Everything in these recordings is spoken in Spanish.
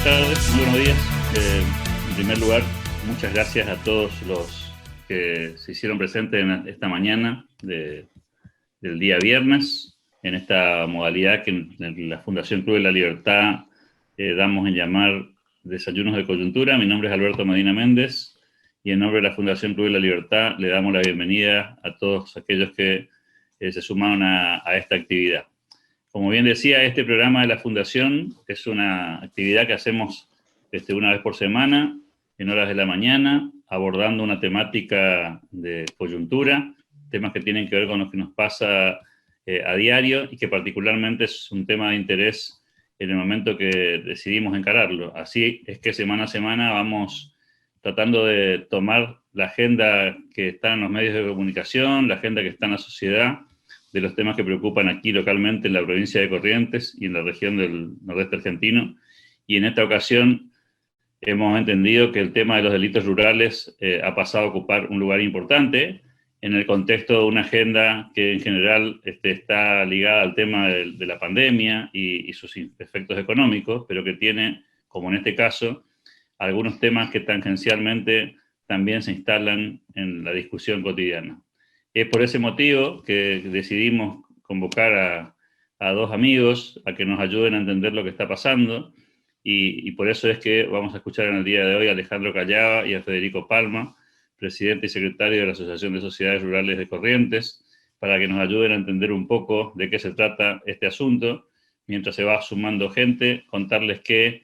buenas tardes, muy buenos días. En primer lugar, muchas gracias a todos los que se hicieron presentes en esta mañana del día viernes, en esta modalidad que en la Fundación Club de la Libertad damos en llamar Desayunos de Coyuntura. Mi nombre es Alberto Medina Méndez y en nombre de la Fundación Club de la Libertad le damos la bienvenida a todos aquellos que se sumaron a esta actividad. Como bien decía, este programa de la Fundación es una actividad que hacemos una vez por semana, en horas de la mañana, abordando una temática de coyuntura, temas que tienen que ver con lo que nos pasa a diario y que particularmente es un tema de interés en el momento que decidimos encararlo. Así es que semana a semana vamos tratando de tomar la agenda que está en los medios de comunicación, la agenda que está en la sociedad, de los temas que preocupan aquí localmente en la provincia de Corrientes y en la región del nordeste argentino. Y en esta ocasión hemos entendido que el tema de los delitos rurales ha pasado a ocupar un lugar importante en el contexto de una agenda que en general está ligada al tema de la pandemia y sus efectos económicos, pero que tiene, como en este caso, algunos temas que tangencialmente también se instalan en la discusión cotidiana. Es por ese motivo que decidimos convocar a dos amigos a que nos ayuden a entender lo que está pasando y por eso es que vamos a escuchar en el día de hoy a Alejandro Callava y a Federico Palma, presidente y secretario de la Asociación de Sociedades Rurales de Corrientes, para que nos ayuden a entender un poco de qué se trata este asunto. Mientras se va sumando gente, contarles que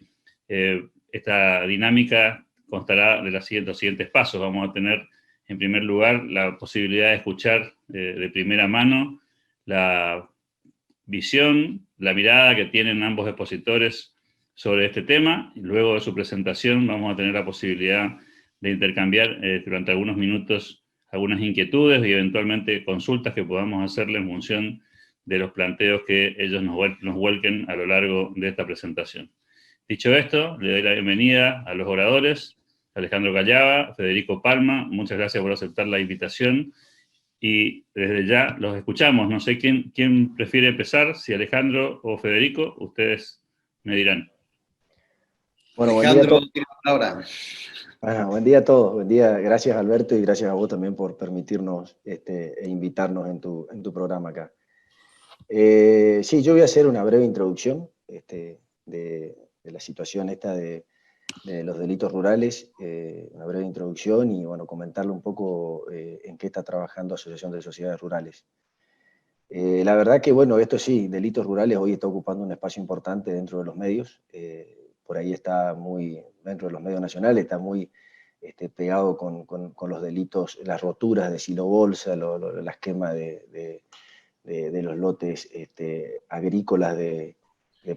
esta dinámica constará de los siguientes pasos. Vamos a tener, en primer lugar, la posibilidad de escuchar de primera mano la visión, la mirada que tienen ambos expositores sobre este tema. Y luego de su presentación vamos a tener la posibilidad de intercambiar durante algunos minutos algunas inquietudes y eventualmente consultas que podamos hacerle en función de los planteos que ellos nos vuelquen a lo largo de esta presentación. Dicho esto, le doy la bienvenida a los oradores, Alejandro Callava, Federico Palma. Muchas gracias por aceptar la invitación y desde ya los escuchamos. No sé quién prefiere empezar, si Alejandro o Federico, ustedes me dirán. Bueno, Alejandro, tiene la palabra. Buen día a todos. Buen día. Gracias, Alberto, y gracias a vos también por permitirnos e invitarnos en tu programa acá. Sí, yo voy a hacer una breve introducción de la situación esta de los delitos rurales, una breve introducción y, bueno, comentarle un poco en qué está trabajando Asociación de Sociedades Rurales. La verdad que, bueno, esto sí, delitos rurales hoy está ocupando un espacio importante dentro de los medios. Por ahí está muy, dentro de los medios nacionales, está muy pegado con los delitos, las roturas de silo bolsa, las quemas de los lotes agrícolas de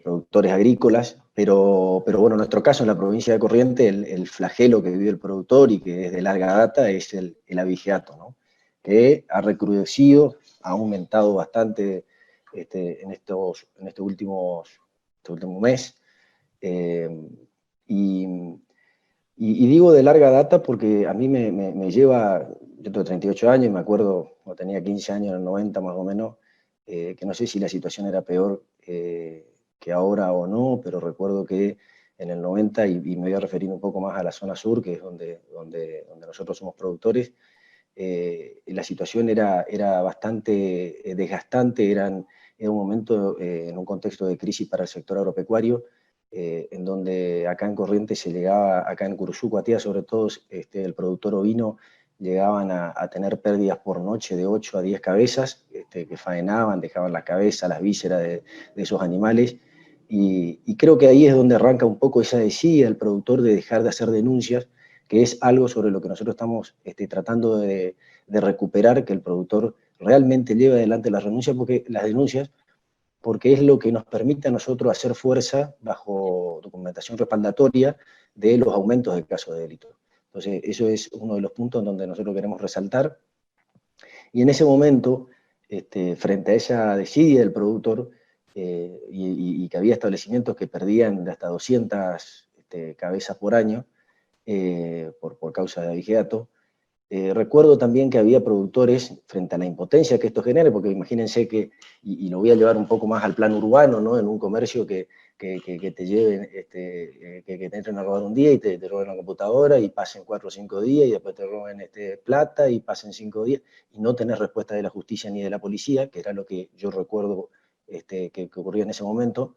productores agrícolas, pero bueno, en nuestro caso, en la provincia de Corrientes, el flagelo que vive el productor y que es de larga data es el abigeato, ¿no? Que ha recrudecido, ha aumentado bastante en este último mes. Y digo de larga data porque a mí me lleva, yo tengo 38 años y me acuerdo, cuando tenía 15 años, en el 90 más o menos, que no sé si la situación era peor que ahora o no, pero recuerdo que en el 90, y me voy a referir un poco más a la zona sur, que es donde nosotros somos productores, la situación era bastante desgastante, era un momento en un contexto de crisis para el sector agropecuario, en donde acá en Corrientes se llegaba, acá en Curuzú, Cuatía sobre todo, el productor ovino, llegaban a tener pérdidas por noche de 8 a 10 cabezas, que faenaban, dejaban la cabeza, las vísceras de esos animales, y creo que ahí es donde arranca un poco esa desidia del productor de dejar de hacer denuncias, que es algo sobre lo que nosotros estamos tratando de recuperar, que el productor realmente lleve adelante las denuncias, porque es lo que nos permite a nosotros hacer fuerza bajo documentación respaldatoria de los aumentos de casos de delito. Entonces, eso es uno de los puntos en donde nosotros queremos resaltar. Y en ese momento, frente a esa desidia del productor, y que había establecimientos que perdían de hasta 200 cabezas por año por causa de abigeato, Recuerdo también que había productores, frente a la impotencia que esto genere, porque imagínense que, y lo voy a llevar un poco más al plano urbano, ¿no? En un comercio que te lleven, que te entren a robar un día y te roben la computadora y pasen 4 o 5 días y después te roben plata y pasen 5 días y no tenés respuesta de la justicia ni de la policía, que era lo que yo recuerdo que ocurría en ese momento.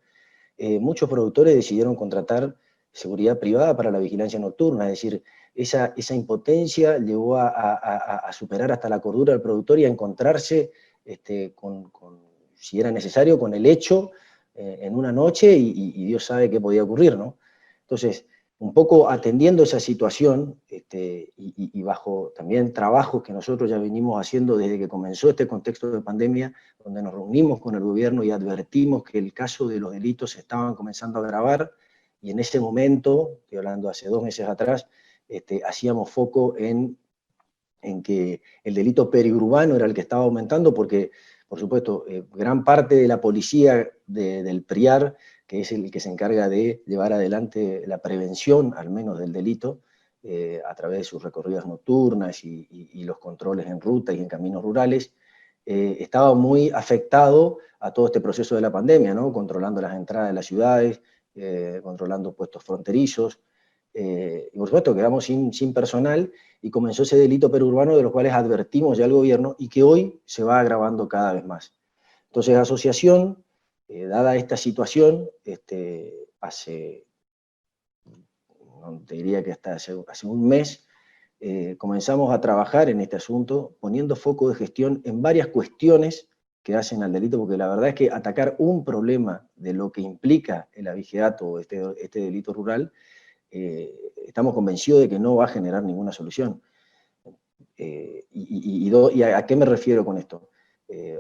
Muchos productores decidieron contratar seguridad privada para la vigilancia nocturna, es decir, esa impotencia llevó a superar hasta la cordura del productor y a encontrarse, si era necesario, con el hecho en una noche y Dios sabe qué podía ocurrir, ¿no? Entonces, un poco atendiendo esa situación y bajo también trabajos que nosotros ya venimos haciendo desde que comenzó este contexto de pandemia, donde nos reunimos con el gobierno y advertimos que el caso de los delitos se estaban comenzando a agravar, y en ese momento, estoy hablando hace 2 meses atrás, hacíamos foco en que el delito periurbano era el que estaba aumentando porque, por supuesto, gran parte de la policía del PRIAR, que es el que se encarga de llevar adelante la prevención, al menos del delito, a través de sus recorridas nocturnas y los controles en ruta y en caminos rurales, estaba muy afectado a todo este proceso de la pandemia, ¿no? Controlando las entradas de las ciudades, controlando puestos fronterizos, y por supuesto quedamos sin personal, y comenzó ese delito perurbano de los cuales advertimos ya al gobierno y que hoy se va agravando cada vez más. Entonces, la asociación, dada esta situación, hace, no te diría que hasta hace un mes, comenzamos a trabajar en este asunto, poniendo foco de gestión en varias cuestiones que hacen al delito, porque la verdad es que atacar un problema de lo que implica el abigeato o este delito rural, estamos convencidos de que no va a generar ninguna solución. ¿Y a qué me refiero con esto?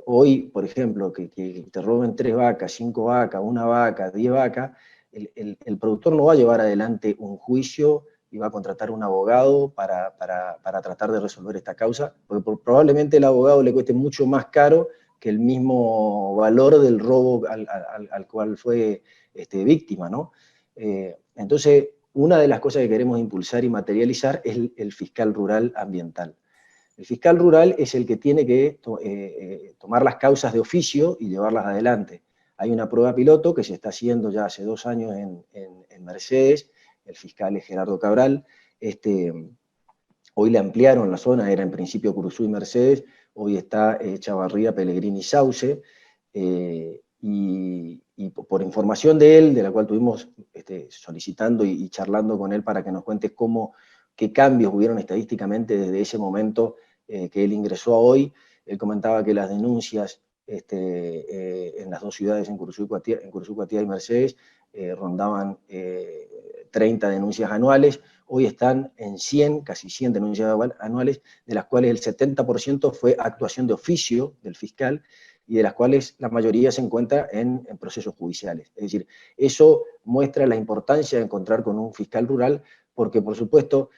Hoy, por ejemplo, que te roben 3 vacas, 5 vacas, 1 vaca, 10 vacas, el productor no va a llevar adelante un juicio y va a contratar un abogado para tratar de resolver esta causa, porque probablemente el abogado le cueste mucho más caro que el mismo valor del robo al cual fue víctima, ¿no? Entonces, una de las cosas que queremos impulsar y materializar es el fiscal rural ambiental. El fiscal rural es el que tiene que tomar las causas de oficio y llevarlas adelante. Hay una prueba piloto que se está haciendo ya hace 2 años en Mercedes, el fiscal es Gerardo Cabral, hoy le ampliaron la zona, era en principio Curuzú y Mercedes, hoy está Chavarría, Pellegrini y Sauce, y por información de él, de la cual estuvimos solicitando y charlando con él para que nos cuente qué cambios hubieron estadísticamente desde ese momento que él ingresó a hoy. Él comentaba que las denuncias en las 2 ciudades, en Curuzú, Cuatía y Mercedes, rondaban 30 denuncias anuales. Hoy están en 100, casi 100 denuncias anuales, de las cuales el 70% fue actuación de oficio del fiscal, y de las cuales la mayoría se encuentra en procesos judiciales. Es decir, eso muestra la importancia de encontrar con un fiscal rural, porque por supuesto,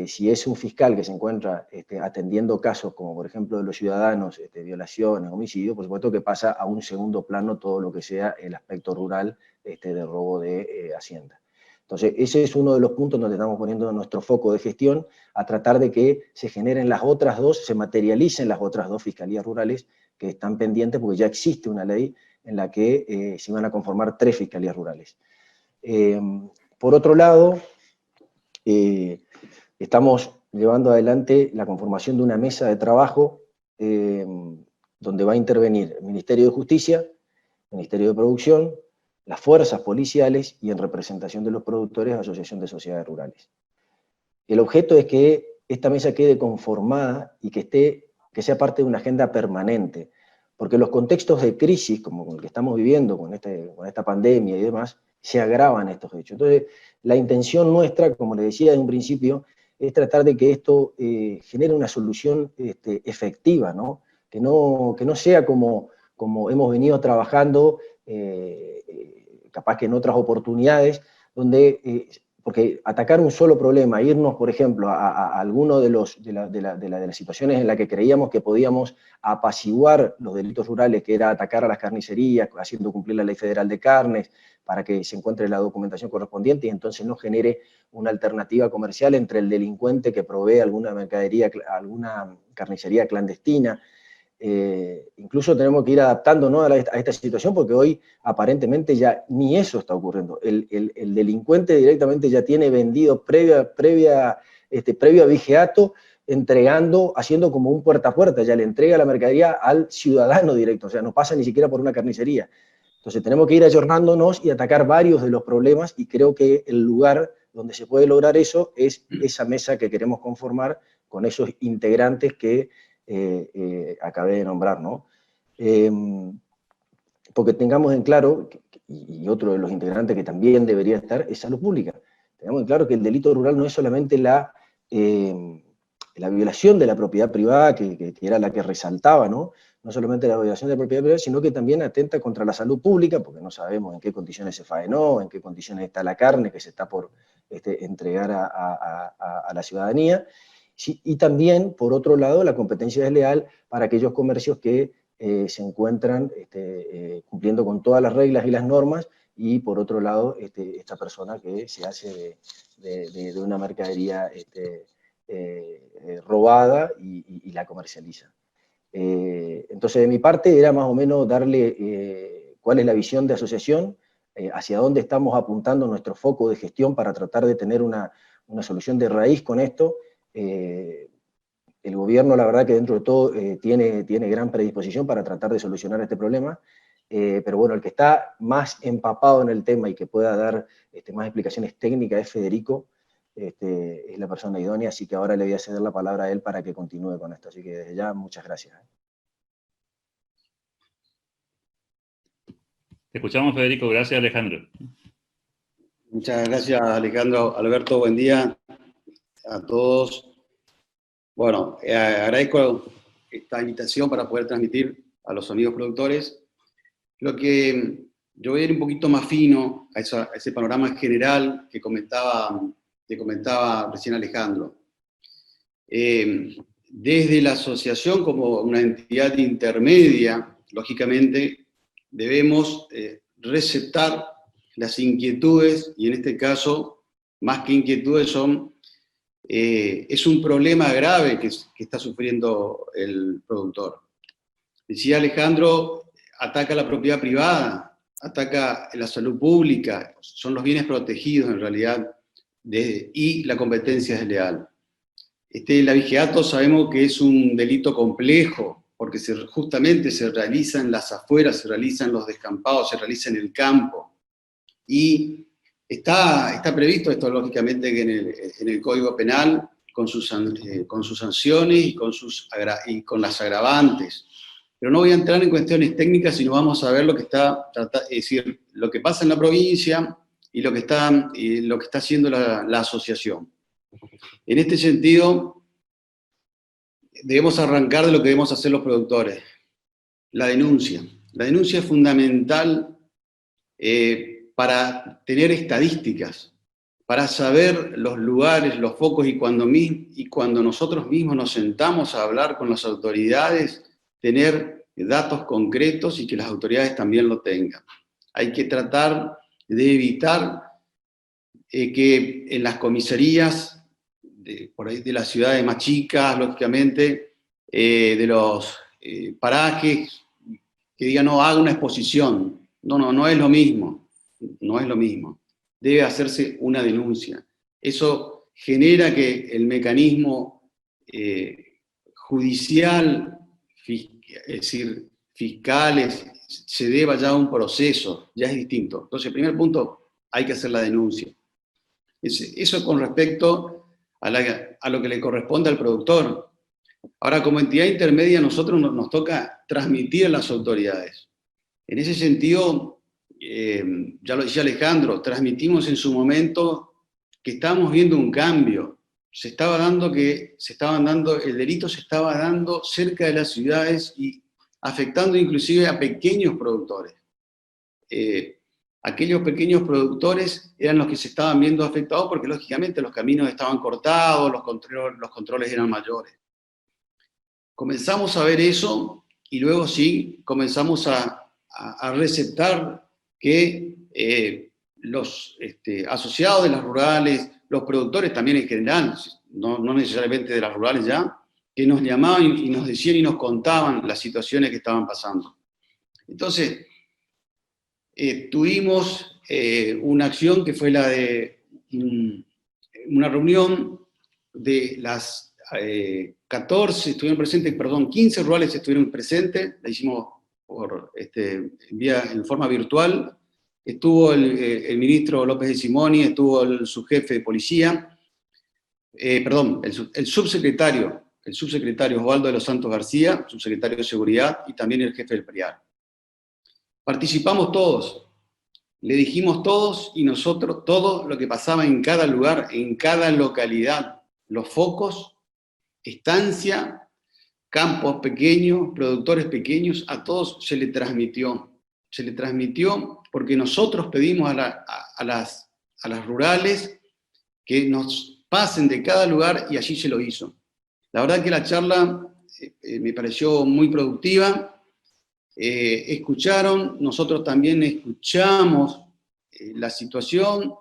si es un fiscal que se encuentra atendiendo casos como por ejemplo de los ciudadanos, violaciones, homicidios, por supuesto que pasa a un segundo plano todo lo que sea el aspecto rural de robo de hacienda. Entonces, ese es uno de los puntos donde estamos poniendo nuestro foco de gestión, a tratar de que se generen las otras 2, se materialicen las otras 2 fiscalías rurales que están pendientes, porque ya existe una ley en la que se van a conformar 3 fiscalías rurales. Por otro lado, estamos llevando adelante la conformación de una mesa de trabajo donde va a intervenir el Ministerio de Justicia, el Ministerio de Producción, las fuerzas policiales y en representación de los productores, Asociación de Sociedades Rurales. El objeto es que esta mesa quede conformada y que sea parte de una agenda permanente, porque los contextos de crisis, como el que estamos viviendo con esta pandemia y demás, se agravan estos hechos. Entonces, la intención nuestra, como le decía en un principio, es tratar de que esto genere una solución efectiva, ¿no? Que no sea como hemos venido trabajando, capaz que en otras oportunidades, donde porque atacar un solo problema, irnos, por ejemplo, a alguno de las situaciones en las que creíamos que podíamos apaciguar los delitos rurales, que era atacar a las carnicerías, haciendo cumplir la Ley Federal de Carnes, para que se encuentre la documentación correspondiente y entonces no genere una alternativa comercial entre el delincuente que provee alguna mercadería, alguna carnicería clandestina. Incluso tenemos que ir adaptándonos a esta situación, porque hoy aparentemente ya ni eso está ocurriendo. El delincuente directamente ya tiene vendido previo a vigiato, entregando, haciendo como un puerta a puerta, ya le entrega la mercadería al ciudadano directo, o sea, no pasa ni siquiera por una carnicería. Entonces tenemos que ir ayornándonos y atacar varios de los problemas, y creo que el lugar donde se puede lograr eso es esa mesa que queremos conformar con esos integrantes que acabé de nombrar, ¿no? Porque tengamos en claro, y otro de los integrantes que también debería estar, es salud pública. Tengamos en claro que el delito rural no es solamente la violación de la propiedad privada, que era la que resaltaba, ¿no? No solamente la violación de la propiedad privada, sino que también atenta contra la salud pública, porque no sabemos en qué condiciones se faenó, en qué condiciones está la carne que se está por entregar a la ciudadanía. Sí, y también, por otro lado, la competencia desleal para aquellos comercios que se encuentran cumpliendo con todas las reglas y las normas, y por otro lado, esta persona que se hace de una mercadería robada y la comercializa. Entonces, de mi parte, era más o menos darle cuál es la visión de asociación, hacia dónde estamos apuntando nuestro foco de gestión para tratar de tener una solución de raíz con esto. El gobierno, la verdad que dentro de todo tiene gran predisposición para tratar de solucionar este problema, pero bueno, el que está más empapado en el tema y que pueda dar más explicaciones técnicas es Federico, es la persona idónea, así que ahora le voy a ceder la palabra a él para que continúe con esto. Así que desde ya, muchas gracias. Te escuchamos, Federico. Gracias, Alejandro. Muchas gracias, Alejandro. Alberto, buen día a todos. Bueno, agradezco esta invitación para poder transmitir a los amigos productores. Lo que yo voy a ir un poquito más fino a ese panorama general que comentaba recién Alejandro. Desde la asociación como una entidad intermedia, lógicamente, debemos receptar las inquietudes, y en este caso, más que inquietudes, es un problema grave que está sufriendo el productor. Decía Alejandro, ataca la propiedad privada, ataca la salud pública, son los bienes protegidos en realidad, y la competencia desleal. El abigeato sabemos que es un delito complejo, porque justamente se realiza en las afueras, se realiza en los descampados, se realiza en el campo. Y está previsto esto, lógicamente, que en el Código Penal, con sus sanciones y con las agravantes. Pero no voy a entrar en cuestiones técnicas, sino vamos a ver lo que es decir, lo que pasa en la provincia y lo que está haciendo la asociación. En este sentido, debemos arrancar de lo que debemos hacer los productores. La denuncia. La denuncia es fundamental para tener estadísticas, para saber los lugares, los focos, y cuando nosotros mismos nos sentamos a hablar con las autoridades, tener datos concretos y que las autoridades también lo tengan. Hay que tratar de evitar que en las comisarías, por ahí de las ciudades más chicas, lógicamente, de los parajes, que digan, no, haga una exposición. No es lo mismo. No es lo mismo. Debe hacerse una denuncia. Eso genera que el mecanismo judicial, es decir, fiscales, se deba ya a un proceso, ya es distinto. Entonces, el primer punto, hay que hacer la denuncia. Eso con respecto a lo que le corresponde al productor. Ahora, como entidad intermedia, a nosotros nos toca transmitir a las autoridades. En ese sentido, ya lo decía Alejandro, transmitimos en su momento que estábamos viendo un cambio. El delito se estaba dando cerca de las ciudades y afectando inclusive a pequeños productores. aquellos pequeños productores eran los que se estaban viendo afectados porque lógicamente los caminos estaban cortados, los controles eran mayores. Comenzamos a ver eso y luego sí comenzamos a receptar que los asociados de las rurales, los productores también en general, no necesariamente de las rurales ya, que nos llamaban y nos decían y nos contaban las situaciones que estaban pasando. Entonces, tuvimos una acción que fue la de una reunión de las 15 rurales estuvieron presentes, la hicimos por, en forma virtual. Estuvo el ministro López de Simoni, estuvo el subjefe de policía, el subsecretario Osvaldo de los Santos García, subsecretario de Seguridad, y también el jefe del PRIAR. Participamos todos, le dijimos todos y nosotros todo lo que pasaba en cada lugar, en cada localidad, los focos, estancia, campos pequeños, productores pequeños, a todos se le transmitió. Se le transmitió porque nosotros pedimos a las rurales que nos pasen de cada lugar y allí se lo hizo. La verdad que la charla me pareció muy productiva. Escucharon, nosotros también escuchamos la situación,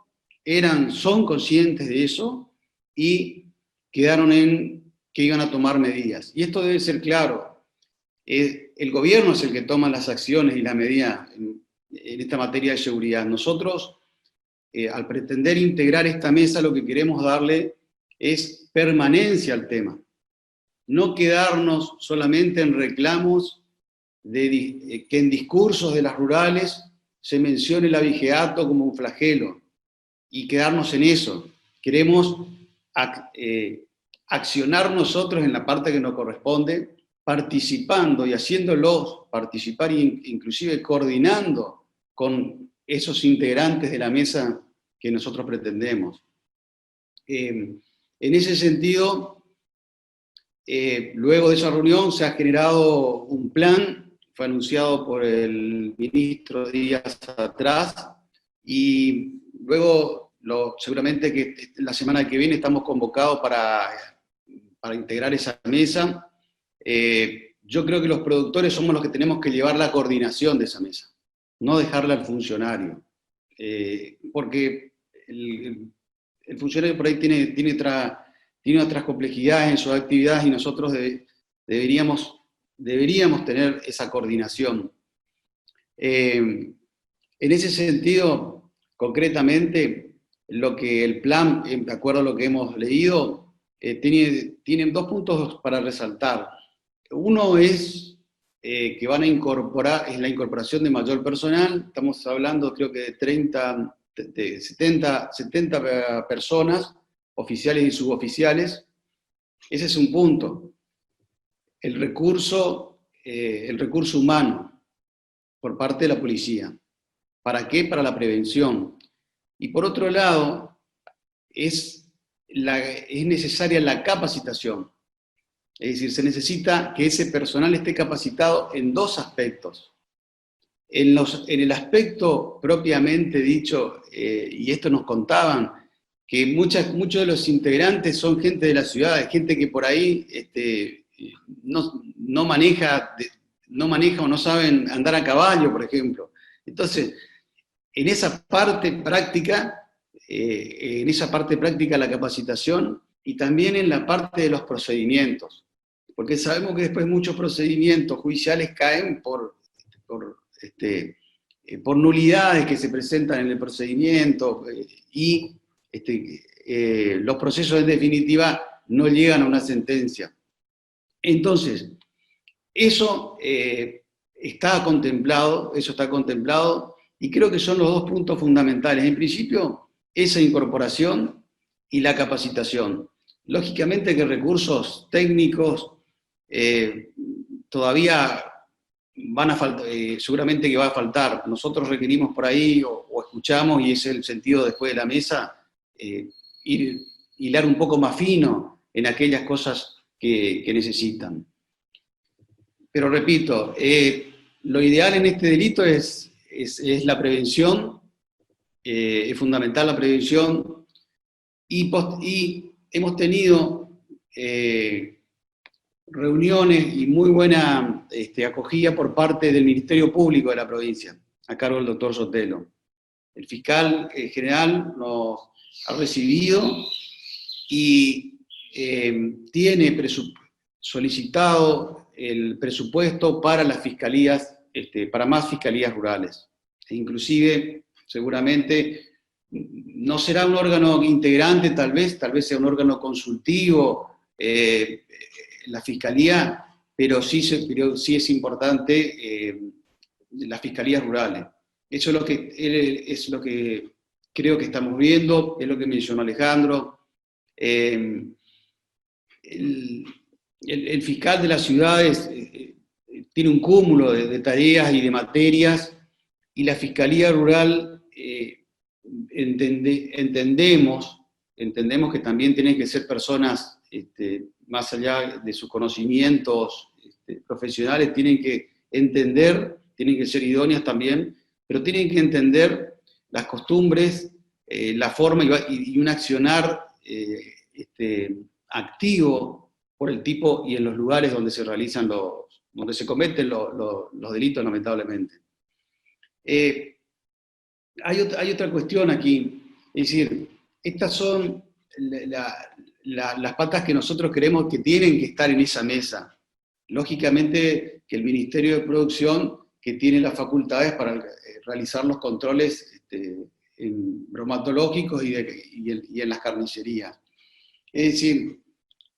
son conscientes de eso y quedaron en que iban a tomar medidas. Y esto debe ser claro, el gobierno es el que toma las acciones y las medidas en esta materia de seguridad. Nosotros, al pretender integrar esta mesa, lo que queremos darle es permanencia al tema. No quedarnos solamente en reclamos que en discursos de las rurales se mencione el abigeato como un flagelo y quedarnos en eso. Queremos accionar nosotros en la parte que nos corresponde, participando y haciéndolos participar, inclusive coordinando con esos integrantes de la mesa que nosotros pretendemos. En ese sentido, luego de esa reunión se ha generado un plan, fue anunciado por el ministro días atrás, y luego seguramente que la semana que viene estamos convocados para integrar esa mesa. Yo creo que los productores somos los que tenemos que llevar la coordinación de esa mesa, no dejarla al funcionario, porque el funcionario por ahí tiene otras complejidades en sus actividades y nosotros deberíamos tener esa coordinación. En ese sentido, concretamente, lo que el plan, de acuerdo a lo que hemos leído, tiene dos puntos para resaltar. Uno es que van a incorporar, es la incorporación de mayor personal, estamos hablando creo que de 70 personas, oficiales y suboficiales. Ese es un punto. El recurso humano por parte de la policía. ¿Para qué? Para la prevención. Y por otro lado, es necesaria la capacitación. Es decir, se necesita que ese personal esté capacitado en dos aspectos. En el aspecto propiamente dicho, y esto nos contaban, que muchos de los integrantes son gente de la ciudad, gente que por ahí no maneja o no saben andar a caballo, por ejemplo. Entonces, en esa parte práctica la capacitación, y también en la parte de los procedimientos, porque sabemos que después muchos procedimientos judiciales caen por nulidades que se presentan en el procedimiento, y los procesos en definitiva no llegan a una sentencia. Entonces, eso está contemplado, y creo que son los dos puntos fundamentales. En principio, esa incorporación y la capacitación. Lógicamente que recursos técnicos todavía van a faltar, seguramente que va a faltar. Nosotros requerimos por ahí, o escuchamos, y es el sentido después de la mesa, hilar un poco más fino en aquellas cosas que necesitan. Pero repito, lo ideal en este delito es la prevención, es fundamental la prevención, y hemos tenido reuniones y muy buena acogida por parte del Ministerio Público de la provincia, a cargo del doctor Sotelo. El fiscal general nos ha recibido y tiene solicitado el presupuesto para las fiscalías, para más fiscalías rurales. E inclusive, seguramente, no será un órgano integrante, tal vez sea un órgano consultivo, la fiscalía, pero sí es importante las fiscalías rurales. Eso es lo que creo que estamos viendo, es lo que mencionó Alejandro. El fiscal de las ciudades tiene un cúmulo de tareas y de materias, y la fiscalía rural entendemos que también tienen que ser personas, más allá de sus conocimientos profesionales, tienen que entender, tienen que ser idóneas también, pero tienen que entender las costumbres, la forma y un accionar activo por el tipo y en los lugares donde se realizan donde se cometen los delitos, lamentablemente. Hay otra cuestión aquí, es decir, estas son las patas que nosotros creemos que tienen que estar en esa mesa. Lógicamente que el Ministerio de Producción, que tiene las facultades para realizar los controles bromatológicos y en las carnicerías. Es decir,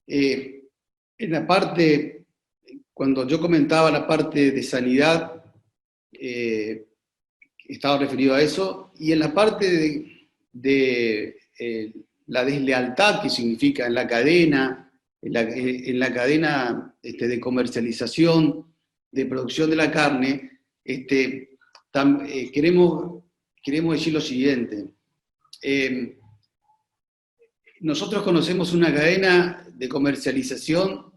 en la parte, cuando yo comentaba la parte de sanidad, estaba referido a eso, y en la parte de la deslealtad que significa en la cadena, en la cadena de comercialización, de producción de la carne, queremos decir lo siguiente. Nosotros conocemos una cadena de comercialización,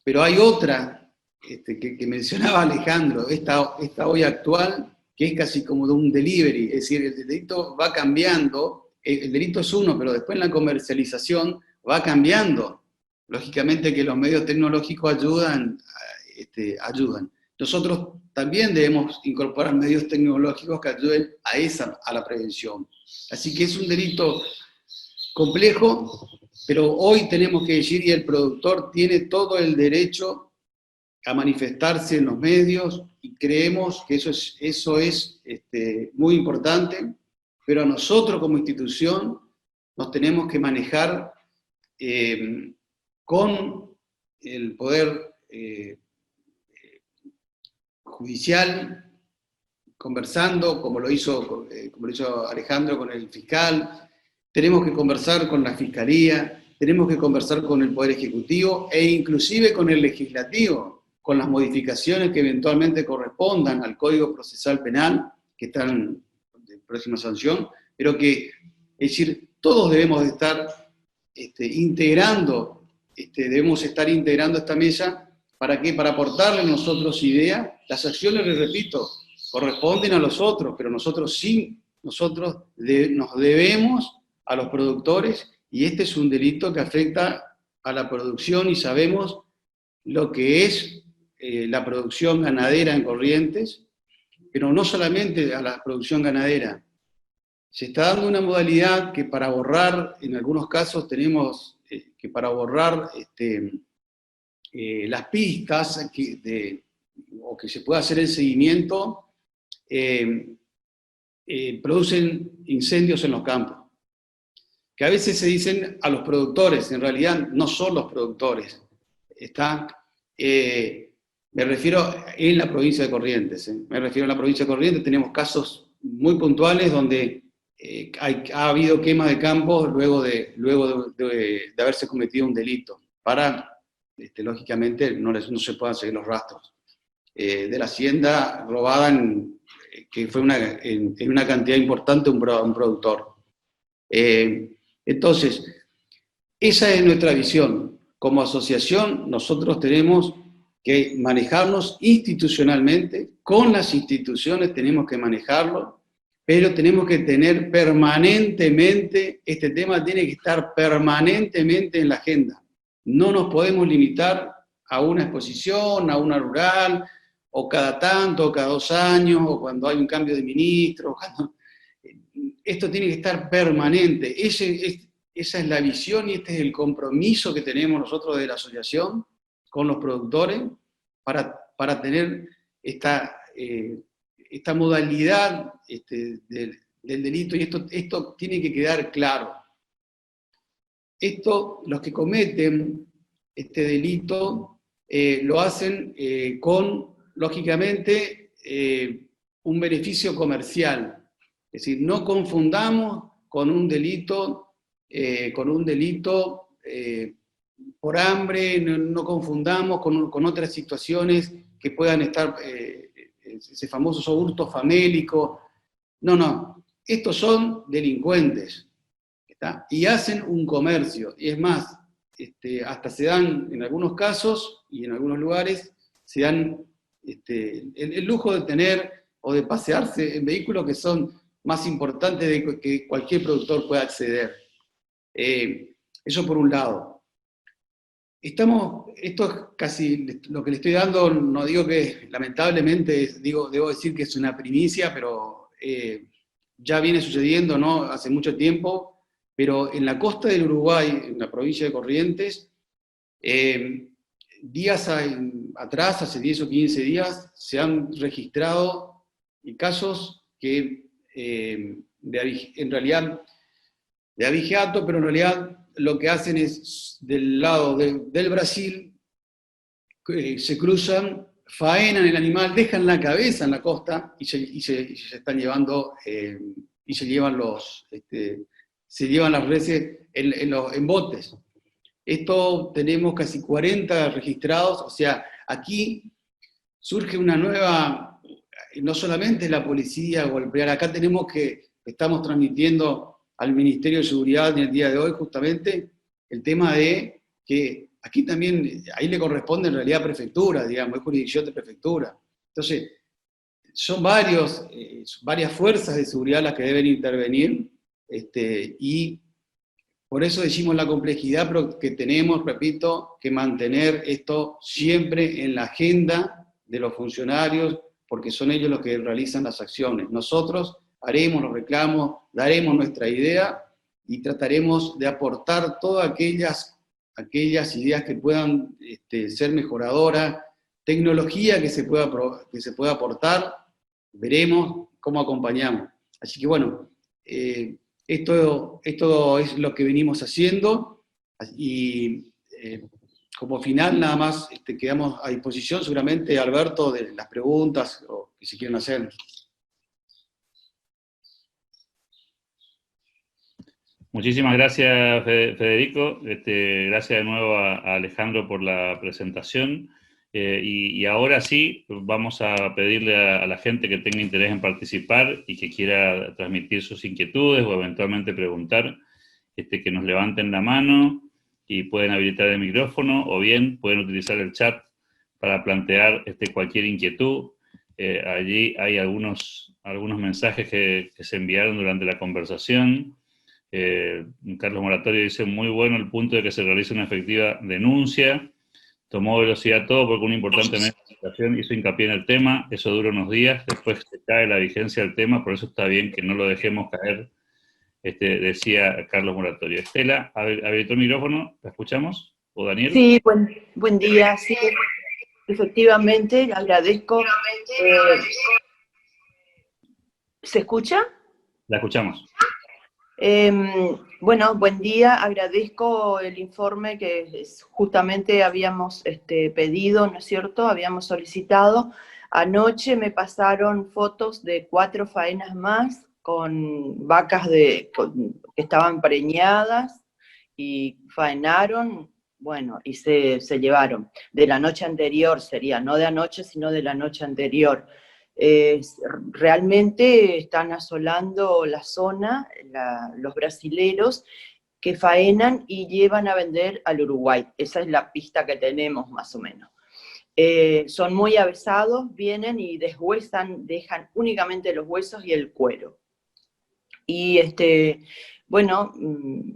pero hay otra que mencionaba Alejandro, esta hoy actual, que es casi como de un delivery, es decir, el delito va cambiando, el delito es uno, pero después en la comercialización va cambiando. Lógicamente que los medios tecnológicos ayudan. Nosotros también debemos incorporar medios tecnológicos que ayuden a la prevención. Así que es un delito complejo, pero hoy tenemos que decir, y el productor tiene todo el derecho a manifestarse en los medios, y creemos que eso es muy importante, pero nosotros como institución nos tenemos que manejar con el poder judicial, conversando, como lo hizo Alejandro con el fiscal. Tenemos que conversar con la Fiscalía, tenemos que conversar con el Poder Ejecutivo e inclusive con el Legislativo, con las modificaciones que eventualmente correspondan al Código Procesal Penal, que están de próxima sanción, pero que, es decir, todos debemos estar integrando esta mesa. ¿Para qué? Para aportarle nosotros ideas. Las acciones, les repito, corresponden a los otros, pero nosotros nos debemos a los productores, y este es un delito que afecta a la producción, y sabemos lo que es la producción ganadera en Corrientes, pero no solamente a la producción ganadera. Se está dando una modalidad que para borrar, en algunos casos tenemos que para borrar las pistas o que se pueda hacer el seguimiento, producen incendios en los campos, que a veces se dicen a los productores, en realidad no son los productores. Me refiero en la provincia de Corrientes. Tenemos casos muy puntuales donde ha habido quemas de campos luego de haberse cometido un delito, para, lógicamente, no se puedan seguir los rastros. De la hacienda robada, que fue en una cantidad importante un productor. Entonces, esa es nuestra visión. Como asociación, nosotros tenemos que manejarnos institucionalmente, con las instituciones tenemos que manejarlo, pero tenemos que tener permanentemente, este tema tiene que estar permanentemente en la agenda. No nos podemos limitar a una exposición, a una rural, o cada tanto, o cada 2 años, o cuando hay un cambio de ministro. Esto tiene que estar permanente. Esa es la visión y este es el compromiso que tenemos nosotros de la asociación con los productores para tener esta modalidad del delito, y esto tiene que quedar claro. Los que cometen este delito lo hacen con, lógicamente, un beneficio comercial. Es decir, no confundamos con un delito por hambre, no confundamos con otras situaciones que puedan estar, ese famoso hurto famélico. No, estos son delincuentes, ¿está? Y hacen un comercio, y es más, hasta se dan, en algunos casos, y en algunos lugares, se dan el lujo de tener o de pasearse en vehículos que son más importantes de que cualquier productor pueda acceder. Eso por un lado. Esto es casi lo que le estoy dando, no digo que lamentablemente, debo decir que es una primicia, pero ya viene sucediendo, ¿no?, hace mucho tiempo, pero en la costa del Uruguay, en la provincia de Corrientes, días atrás, hace 10 o 15 días, se han registrado casos que en realidad de abigeato, pero en realidad lo que hacen es, del lado del Brasil, se cruzan, faenan el animal, dejan la cabeza en la costa y se están llevando, y se llevan las reses en botes. Esto tenemos casi 40 registrados, o sea, aquí surge una nueva, no solamente la policía golpear, acá estamos transmitiendo al Ministerio de Seguridad en el día de hoy justamente el tema de que aquí también, ahí le corresponde en realidad a prefectura, digamos, es jurisdicción de prefectura. Entonces, son varias fuerzas de seguridad las que deben intervenir, y por eso decimos la complejidad, pero que tenemos, repito, que mantener esto siempre en la agenda de los funcionarios, porque son ellos los que realizan las acciones. Nosotros haremos los reclamos, daremos nuestra idea y trataremos de aportar todas aquellas ideas que puedan ser mejoradoras, tecnología que se pueda aportar, veremos cómo acompañamos. Así que bueno, esto es lo que venimos haciendo, y como final nada más quedamos a disposición seguramente, Alberto, de las preguntas que se quieran hacer. Muchísimas gracias, Federico. Gracias de nuevo a Alejandro por la presentación. Y ahora sí, vamos a pedirle a la gente que tenga interés en participar y que quiera transmitir sus inquietudes o eventualmente preguntar, que nos levanten la mano y pueden habilitar el micrófono, o bien pueden utilizar el chat para plantear cualquier inquietud. Allí hay algunos mensajes que se enviaron durante la conversación. Carlos Moratorio dice: muy bueno el punto de que se realice una efectiva denuncia, tomó velocidad todo porque una importante administración hizo hincapié en el tema, eso dura unos días, después se cae la vigencia del tema, por eso está bien que no lo dejemos caer, decía Carlos Moratorio. Estela, habilitó el micrófono, ¿la escuchamos? ¿O Daniel? Sí, buen día, sí, efectivamente, agradezco. ¿Se escucha? La escuchamos. Bueno, buen día, agradezco el informe que justamente habíamos pedido, ¿no es cierto? Habíamos solicitado. Anoche me pasaron fotos de 4 faenas más con vacas que estaban preñadas y faenaron, bueno, y se llevaron. De la noche anterior sería, no de anoche, sino de la noche anterior. Realmente están asolando la zona, los brasileros que faenan y llevan a vender al Uruguay. Esa es la pista que tenemos más o menos. Son muy avesados, vienen y deshuesan, dejan únicamente los huesos y el cuero. Y bueno,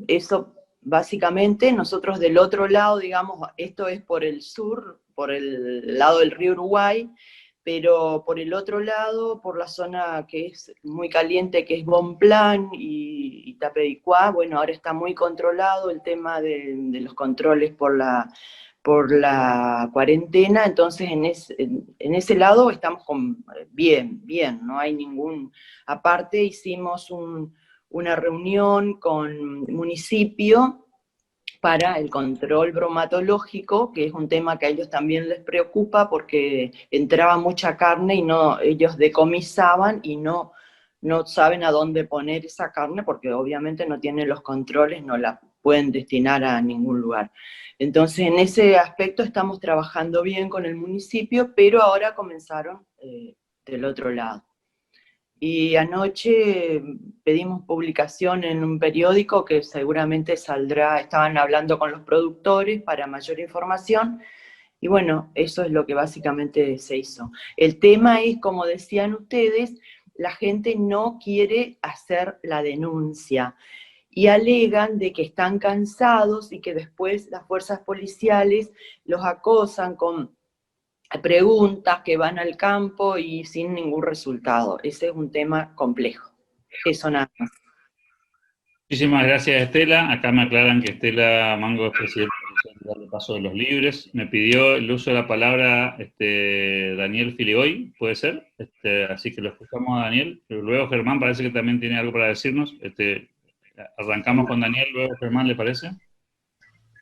eso básicamente, nosotros del otro lado, digamos, esto es por el sur, por el lado del río Uruguay, pero por el otro lado, por la zona que es muy caliente, que es Bonpland y Itapedicuá, bueno, ahora está muy controlado el tema de los controles por la cuarentena, entonces en ese lado estamos bien, no hay ningún... Aparte hicimos una reunión con municipio para el control bromatológico, que es un tema que a ellos también les preocupa porque entraba mucha carne y no, ellos decomisaban y no saben a dónde poner esa carne porque obviamente no tienen los controles, no la pueden destinar a ningún lugar. Entonces, en ese aspecto estamos trabajando bien con el municipio, pero ahora comenzaron del otro lado. Y anoche pedimos publicación en un periódico que seguramente saldrá, estaban hablando con los productores para mayor información, y bueno, eso es lo que básicamente se hizo. El tema es, como decían ustedes, la gente no quiere hacer la denuncia y alegan de que están cansados y que después las fuerzas policiales los acosan con preguntas que van al campo y sin ningún resultado. Ese es un tema complejo. Eso nada más. Muchísimas gracias, Estela. Acá me aclaran que Estela Mango es presidenta del Paso de los Libres. Me pidió el uso de la palabra Daniel Filigoy, ¿puede ser? Así que lo escuchamos a Daniel. Luego Germán parece que también tiene algo para decirnos. Arrancamos con Daniel, luego Germán, ¿le parece?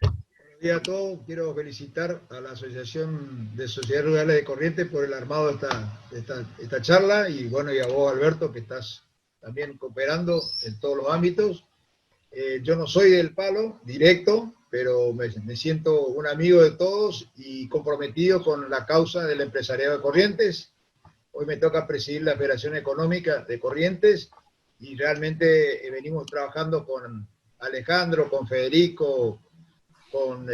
Buenos días a todos. Quiero felicitar a la Asociación de Sociedades Rurales de Corrientes por el armado de esta charla, y bueno, y a vos, Alberto, que estás también cooperando en todos los ámbitos. Yo no soy del palo directo, pero me siento un amigo de todos y comprometido con la causa del empresariado de Corrientes. Hoy me toca presidir la Federación Económica de Corrientes y realmente venimos trabajando con Alejandro, con Federico, con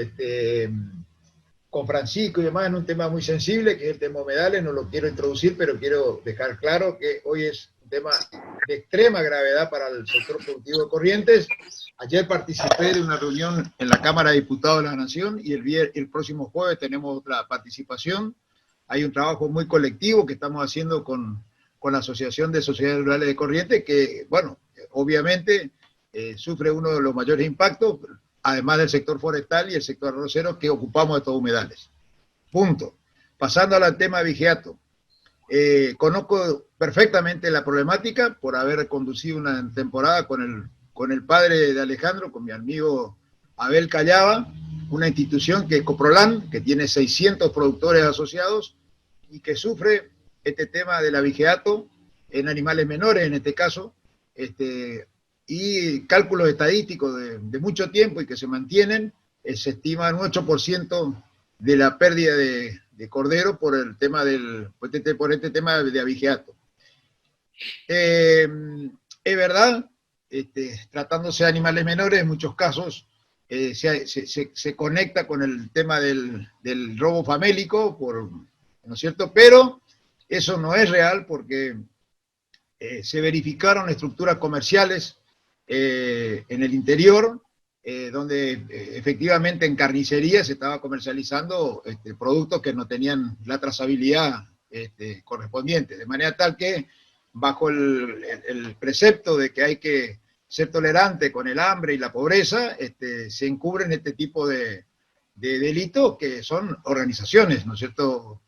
Francisco y demás en un tema muy sensible, que es el tema humedales. No lo quiero introducir, pero quiero dejar claro que hoy es un tema de extrema gravedad para el sector productivo de Corrientes. Ayer participé de una reunión en la Cámara de Diputados de la Nación y el próximo jueves tenemos otra participación. Hay un trabajo muy colectivo que estamos haciendo con la Asociación de Sociedades Rurales de Corrientes, que, bueno, obviamente sufre uno de los mayores impactos, además del sector forestal y el sector arrocero, que ocupamos estos humedales. Punto. Pasando al tema de Vigiato. Conozco perfectamente la problemática por haber conducido una temporada con el padre de Alejandro, con mi amigo Abel Callaba, una institución que es Coprolan, que tiene 600 productores asociados y que sufre este tema de la Vigiato en animales menores, en este caso, y cálculos estadísticos de mucho tiempo y que se mantienen, se estima un 8% de la pérdida de cordero por el tema por este tema de abigeato. Es verdad, tratándose de animales menores, en muchos casos se conecta con el tema del robo famélico, ¿no es cierto? Pero eso no es real porque se verificaron estructuras comerciales en el interior, donde efectivamente en carnicería se estaba comercializando productos que no tenían la trazabilidad correspondiente, de manera tal que bajo el precepto de que hay que ser tolerante con el hambre y la pobreza, se encubren este tipo de delitos que son organizaciones, ¿no es cierto?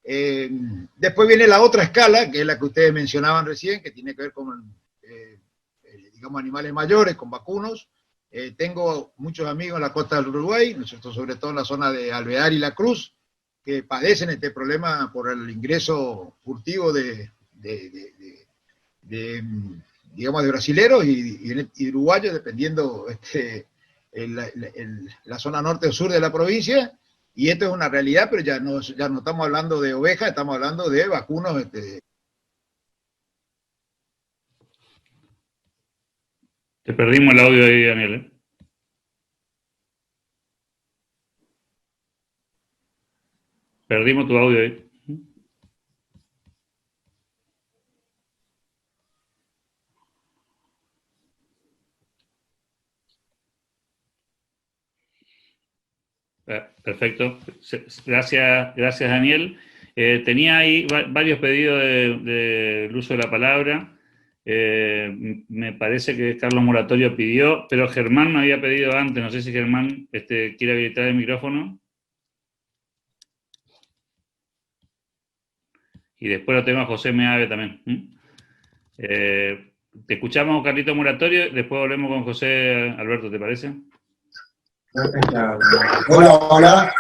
Después viene la otra escala, que es la que ustedes mencionaban recién, que tiene que ver con digamos, animales mayores, con vacunos. Tengo muchos amigos en la costa del Uruguay, ¿no es cierto?, sobre todo en la zona de Alvear y La Cruz, que padecen este problema por el ingreso furtivo digamos, de brasileros y uruguayos, dependiendo la zona norte o sur de la provincia. Y esto es una realidad, pero ya no estamos hablando de ovejas, estamos hablando de vacunos. Te perdimos el audio ahí, Daniel. Perdimos tu audio ahí. Perfecto. Gracias Daniel. Tenía ahí varios pedidos del uso de la palabra. Me parece que Carlos Moratorio pidió, pero Germán me había pedido antes. No sé si Germán quiere habilitar el micrófono. Y después lo tengo a José Meave también. Te escuchamos, Carlito Moratorio, después volvemos con José Alberto, ¿te parece? Hola.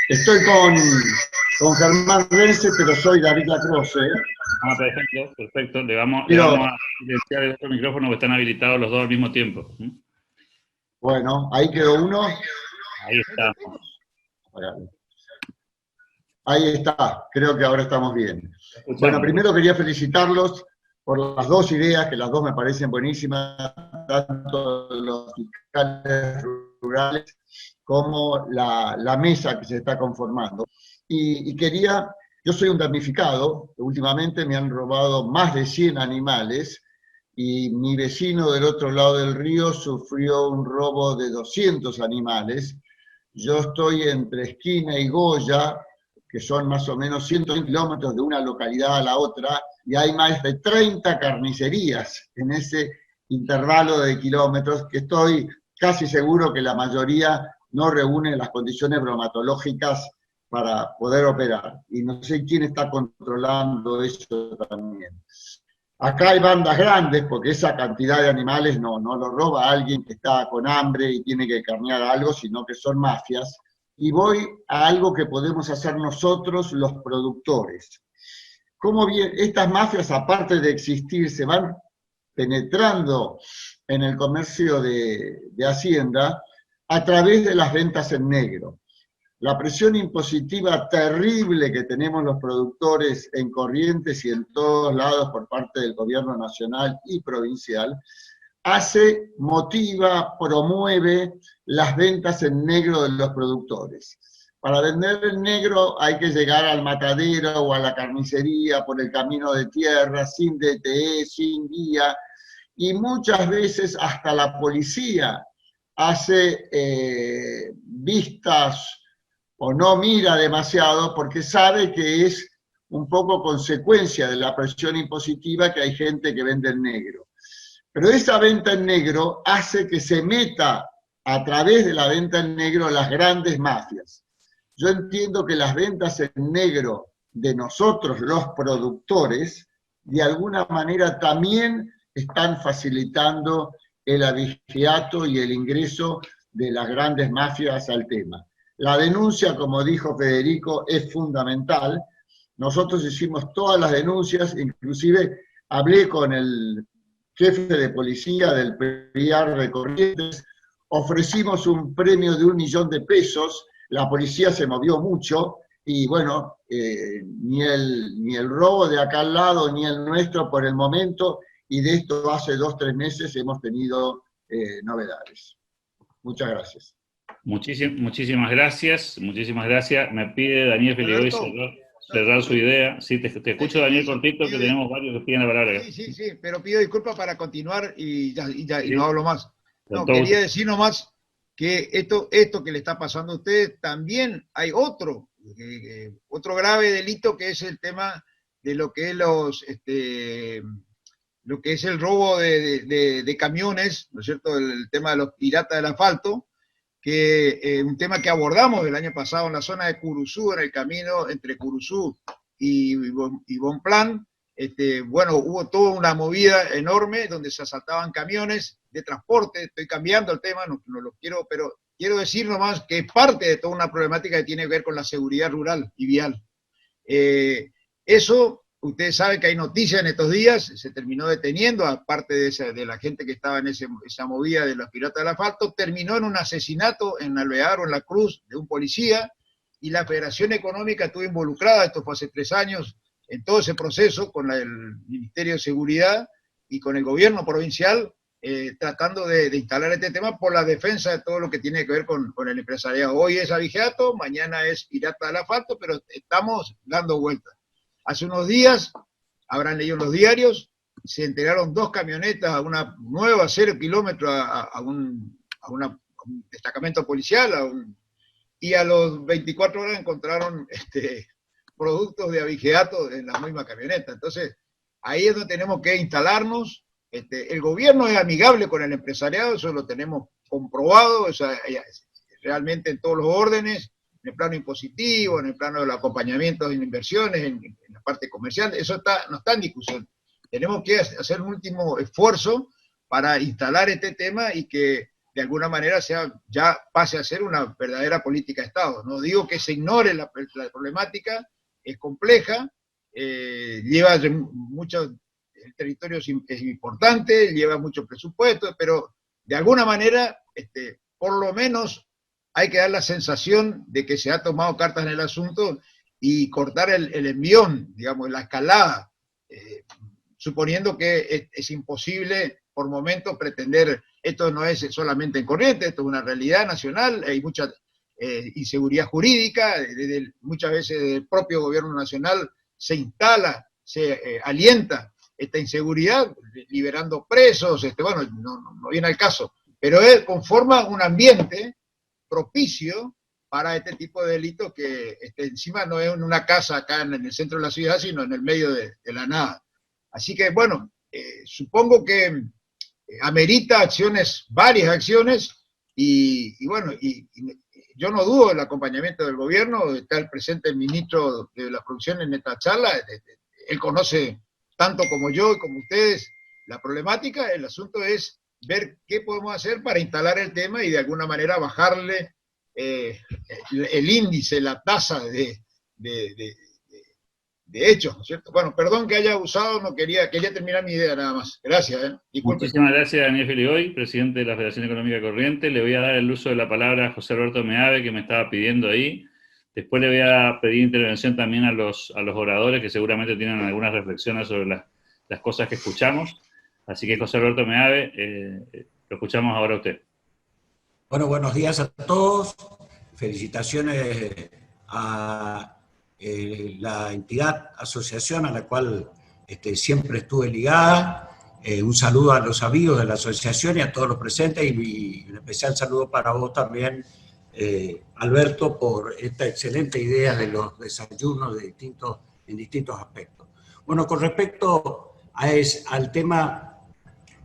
Estoy con Germán Rense, pero soy David Lacroze. Perfecto. Le vamos a silenciar el otro micrófono porque están habilitados los dos al mismo tiempo. Bueno, ahí quedó uno. Ahí estamos. Ahí está, creo que ahora estamos bien. Bueno, primero quería felicitarlos por las dos ideas, que las dos me parecen buenísimas, tanto los fiscales rurales como la mesa que se está conformando. Y yo soy un damnificado, últimamente me han robado más de 100 animales, y mi vecino del otro lado del río sufrió un robo de 200 animales. Yo estoy entre Esquina y Goya, que son más o menos 120 kilómetros de una localidad a la otra, y hay más de 30 carnicerías en ese intervalo de kilómetros, que estoy casi seguro que la mayoría no reúne las condiciones bromatológicas para poder operar. Y no sé quién está controlando eso también. Acá hay bandas grandes, porque esa cantidad de animales no lo roba alguien que está con hambre y tiene que carnear algo, sino que son mafias. Y voy a algo que podemos hacer nosotros, los productores. ¿Cómo bien estas mafias, aparte de existir, se van penetrando en el comercio de Hacienda a través de las ventas en negro? La presión impositiva terrible que tenemos los productores en Corrientes y en todos lados por parte del gobierno nacional y provincial, motiva, promueve las ventas en negro de los productores. Para vender en negro hay que llegar al matadero o a la carnicería por el camino de tierra, sin DTE, sin guía, y muchas veces hasta la policía hace vistas o no mira demasiado porque sabe que es un poco consecuencia de la presión impositiva que hay gente que vende en negro. Pero esa venta en negro hace que se meta a través de la venta en negro las grandes mafias. Yo entiendo que las ventas en negro de nosotros, los productores, de alguna manera también están facilitando el abigeato y el ingreso de las grandes mafias al tema. La denuncia, como dijo Federico, es fundamental. Nosotros hicimos todas las denuncias, inclusive hablé con el jefe de policía del PRIAR de Corrientes, ofrecimos un premio de 1 millón de pesos, la policía se movió mucho, y bueno, ni el robo de acá al lado, ni el nuestro por el momento, y de esto hace 2 o 3 meses hemos tenido novedades. Muchas gracias. Muchísimas gracias. Me pide Daniel Feligoy cerrar su idea. Sí, te escucho, Daniel, cortito, que tenemos varios que piden la palabra. Sí, pero pido disculpas para continuar y no hablo más. No, quería quería decir nomás que esto que le está pasando a ustedes, también hay otro grave delito, que es el tema de lo que es el robo de camiones, ¿no es cierto? El tema de los piratas del asfalto, que un tema que abordamos el año pasado en la zona de Curuzú, en el camino entre Curuzú y Bonplan. Bueno, hubo toda una movida enorme donde se asaltaban camiones de transporte. Estoy cambiando el tema, no lo quiero, pero quiero decir nomás que es parte de toda una problemática que tiene que ver con la seguridad rural y vial. Eso, ustedes saben que hay noticias en estos días, se terminó deteniendo, aparte de la gente que estaba en esa movida de los piratas del asfalto, terminó en un asesinato en Alvear o en La Cruz de un policía, y la Federación Económica estuvo involucrada, esto fue hace 3 años, en todo ese proceso con el Ministerio de Seguridad y con el gobierno provincial, tratando de instalar este tema por la defensa de todo lo que tiene que ver con el empresariado. Hoy es abigeato, mañana es pirata del asfalto, pero estamos dando vueltas. Hace unos días, habrán leído en los diarios, se entregaron 2 camionetas a una nueva 0 kilómetros a una un destacamento policial, y a los 24 horas encontraron productos de abigeato en la misma camioneta. Entonces, ahí es donde tenemos que instalarnos. El gobierno es amigable con el empresariado, eso lo tenemos comprobado, o sea, realmente en todos los órdenes, en el plano impositivo, en el plano del acompañamiento de inversiones, en la parte comercial, eso no está en discusión. Tenemos que hacer un último esfuerzo para instalar este tema y que de alguna manera ya pase a ser una verdadera política de Estado. No digo que se ignore la problemática, es compleja, lleva mucho, el territorio es importante, lleva mucho presupuesto, pero de alguna manera, por lo menos hay que dar la sensación de que se ha tomado cartas en el asunto y cortar el envión, digamos, la escalada, suponiendo que es imposible por momentos pretender, esto no es solamente en Corrientes, esto es una realidad nacional, hay mucha inseguridad jurídica, muchas veces desde el propio gobierno nacional se instala, se alienta esta inseguridad, liberando presos, bueno, no viene al caso, pero él conforma un ambiente propicio para este tipo de delitos que encima no es en una casa acá en el centro de la ciudad, sino en el medio de la nada. Así que, bueno, supongo que amerita varias acciones, y bueno, y yo no dudo del acompañamiento del gobierno, está el presente ministro de la Producción en esta charla, él conoce tanto como yo y como ustedes la problemática, el asunto es ver qué podemos hacer para instalar el tema y de alguna manera bajarle el índice, la tasa de hechos, ¿no es cierto? Bueno, perdón que haya usado, quería terminar mi idea nada más. Gracias. Muchísimas gracias, Daniel Filigoy, presidente de la Federación Económica Corrientes. Le voy a dar el uso de la palabra a José Alberto Meave, que me estaba pidiendo ahí. Después le voy a pedir intervención también a los oradores, que seguramente tienen algunas reflexiones sobre las cosas que escuchamos. Así que, José Alberto Meave, lo escuchamos ahora a usted. Bueno, buenos días a todos. Felicitaciones a la entidad, asociación a la cual siempre estuve ligada. Un saludo a los amigos de la asociación y a todos los presentes, y un especial saludo para vos también, Alberto, por esta excelente idea de los desayunos en distintos aspectos. Bueno, con respecto al tema,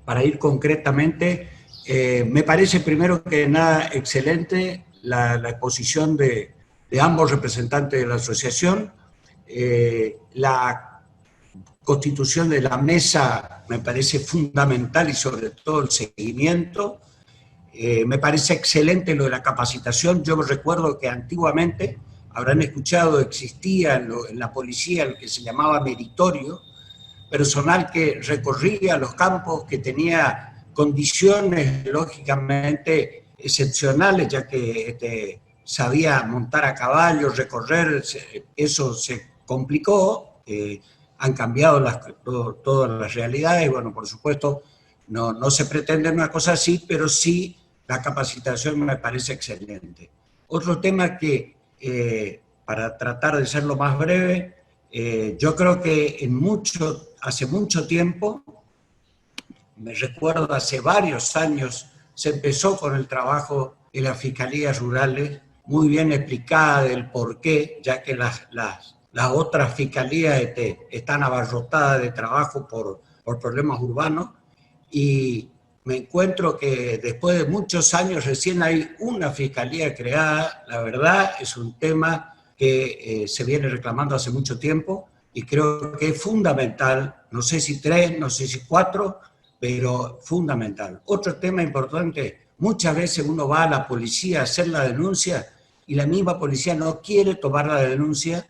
para ir concretamente, me parece primero que nada excelente la exposición de ambos representantes de la asociación. La constitución de la mesa me parece fundamental, y sobre todo el seguimiento. Me parece excelente lo de la capacitación. Yo recuerdo que antiguamente, habrán escuchado, existía en la policía el que se llamaba meritorio, personal que recorría los campos, que tenía condiciones lógicamente excepcionales, ya que sabía montar a caballo, recorrer. Eso se complicó, han cambiado todas las realidades, y bueno, por supuesto, no se pretende una cosa así, pero sí la capacitación me parece excelente. Otro tema que, para tratar de ser lo más breve, yo creo que hace mucho tiempo, me recuerdo hace varios años, se empezó con el trabajo de las fiscalías rurales, muy bien explicada del porqué, ya que las otras fiscalías están abarrotadas de trabajo por problemas urbanos, y me encuentro que después de muchos años recién hay una fiscalía creada. La verdad es un tema que se viene reclamando hace mucho tiempo, y creo que es fundamental, no sé si 3, no sé si 4, pero fundamental. Otro tema importante, muchas veces uno va a la policía a hacer la denuncia y la misma policía no quiere tomar la denuncia,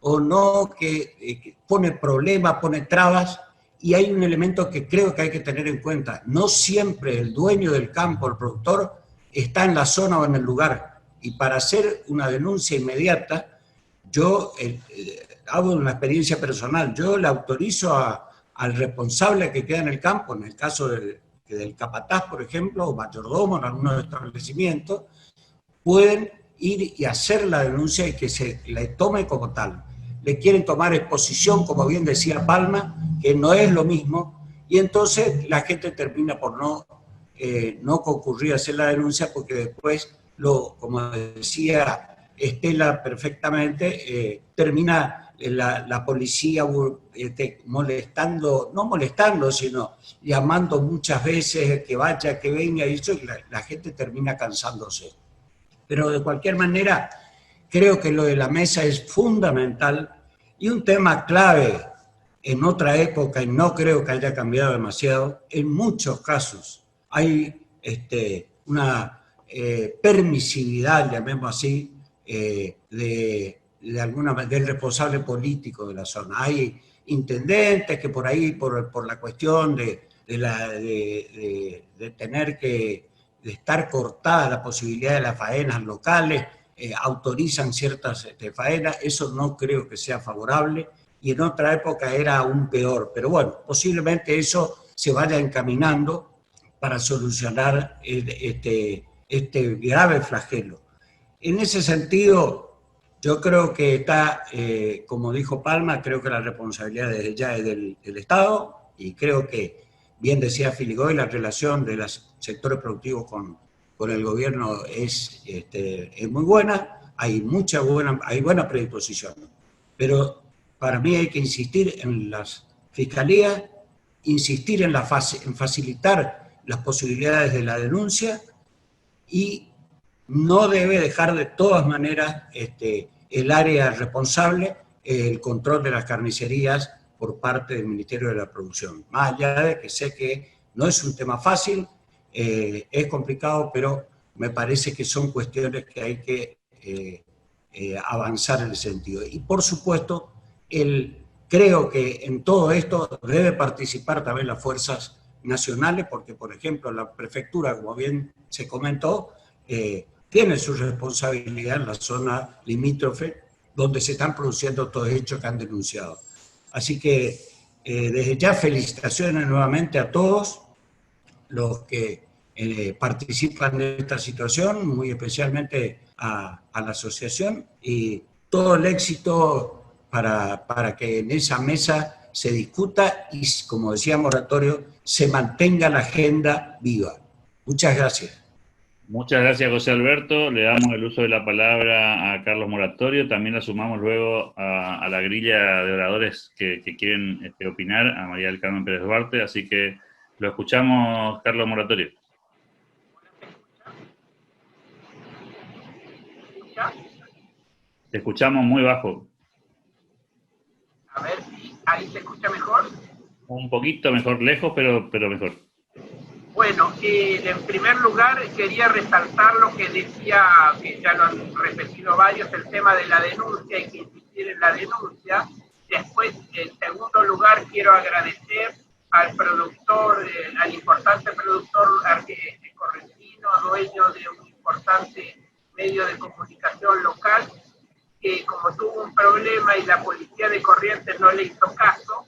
o no, que pone problemas, pone trabas, y hay un elemento que creo que hay que tener en cuenta. No siempre el dueño del campo, el productor, está en la zona o en el lugar, y para hacer una denuncia inmediata, yo hago una experiencia personal, yo le autorizo al responsable que queda en el campo, en el caso del capataz, por ejemplo, o mayordomo en algunos establecimientos, pueden ir y hacer la denuncia y que se le tome como tal. Le quieren tomar exposición, como bien decía Palma, que no es lo mismo, y entonces la gente termina por no no concurrir a hacer la denuncia porque después, como decía Estela perfectamente, termina la policía molestando, no molestando, sino llamando muchas veces que vaya, que venga, y eso, y la gente termina cansándose. Pero de cualquier manera, creo que lo de la mesa es fundamental y un tema clave en otra época, y no creo que haya cambiado demasiado. En muchos casos hay una permisividad, llamemos así, de alguna manera del responsable político de la zona. Hay intendentes que por ahí, por la cuestión de tener que de estar cortada la posibilidad de las faenas locales, autorizan ciertas faenas. Eso no creo que sea favorable, y en otra época era aún peor. Pero bueno, posiblemente eso se vaya encaminando para solucionar este grave flagelo. En ese sentido, yo creo que está, como dijo Palma, creo que la responsabilidad desde ya es del Estado, y creo que, bien decía Filigoy, la relación de los sectores productivos con el gobierno es muy buena, hay buena predisposición. Pero para mí hay que insistir en las fiscalías, insistir en facilitar las posibilidades de la denuncia, y no debe dejar de todas maneras el área responsable el control de las carnicerías por parte del Ministerio de la Producción. Más allá de que sé que no es un tema fácil, es complicado, pero me parece que son cuestiones que hay que avanzar en el sentido. Y por supuesto, creo que en todo esto debe participar también las fuerzas nacionales, porque por ejemplo la prefectura, como bien se comentó, tiene su responsabilidad en la zona limítrofe donde se están produciendo todos los hechos que han denunciado. Así que desde ya felicitaciones nuevamente a todos los que participan de esta situación, muy especialmente a la asociación, y todo el éxito para que en esa mesa se discuta y, como decía Moratorio, se mantenga la agenda viva. Muchas gracias. Muchas gracias, José Alberto. Le damos el uso de la palabra a Carlos Moratorio. También la sumamos luego a la grilla de oradores que quieren opinar, a María del Carmen Pérez Duarte. Así que lo escuchamos, Carlos Moratorio. Te escuchamos muy bajo. A ver si ahí se escucha mejor. Un poquito mejor, lejos, pero mejor. Bueno, en primer lugar quería resaltar lo que decía, que ya lo han repetido varios, el tema de la denuncia, hay que insistir en la denuncia. Después, en segundo lugar, quiero agradecer al productor, al importante productor correntino, dueño de un importante medio de comunicación local, que como tuvo un problema y la policía de Corrientes no le hizo caso,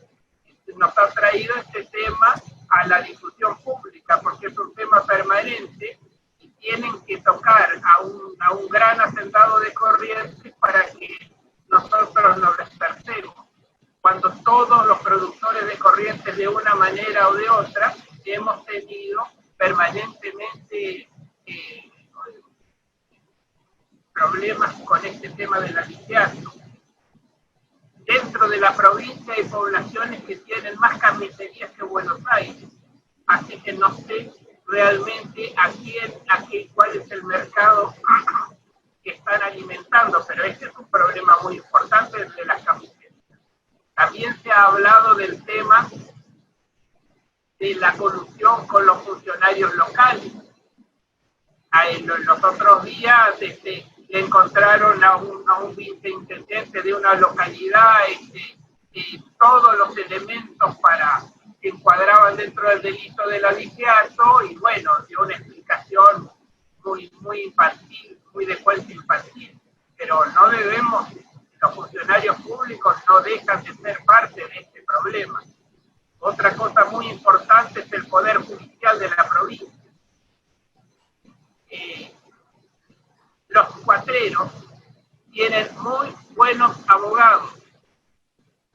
nos ha traído este tema a la discusión pública, porque es un tema permanente y tienen que tocar a un gran hacendado de Corrientes para que nosotros nos despertemos. Cuando todos los productores de Corrientes, de una manera o de otra, hemos tenido permanentemente problemas con este tema del abigeato. Dentro de la provincia hay poblaciones que tienen más carnicerías que Buenos Aires, así que no sé realmente cuál es el mercado que están alimentando, pero este es un problema muy importante de las carnicerías. También se ha hablado del tema de la colusión con los funcionarios locales. Los otros días le encontraron a un viceintendente de una localidad todos los elementos que encuadraban dentro del delito del abigeato, y bueno, dio una explicación muy infantil, muy de cuento infantil. Pero los funcionarios públicos no dejan de ser parte de este problema. Otra cosa muy importante es el Poder Judicial de la provincia. Los cuatreros tienen muy buenos abogados.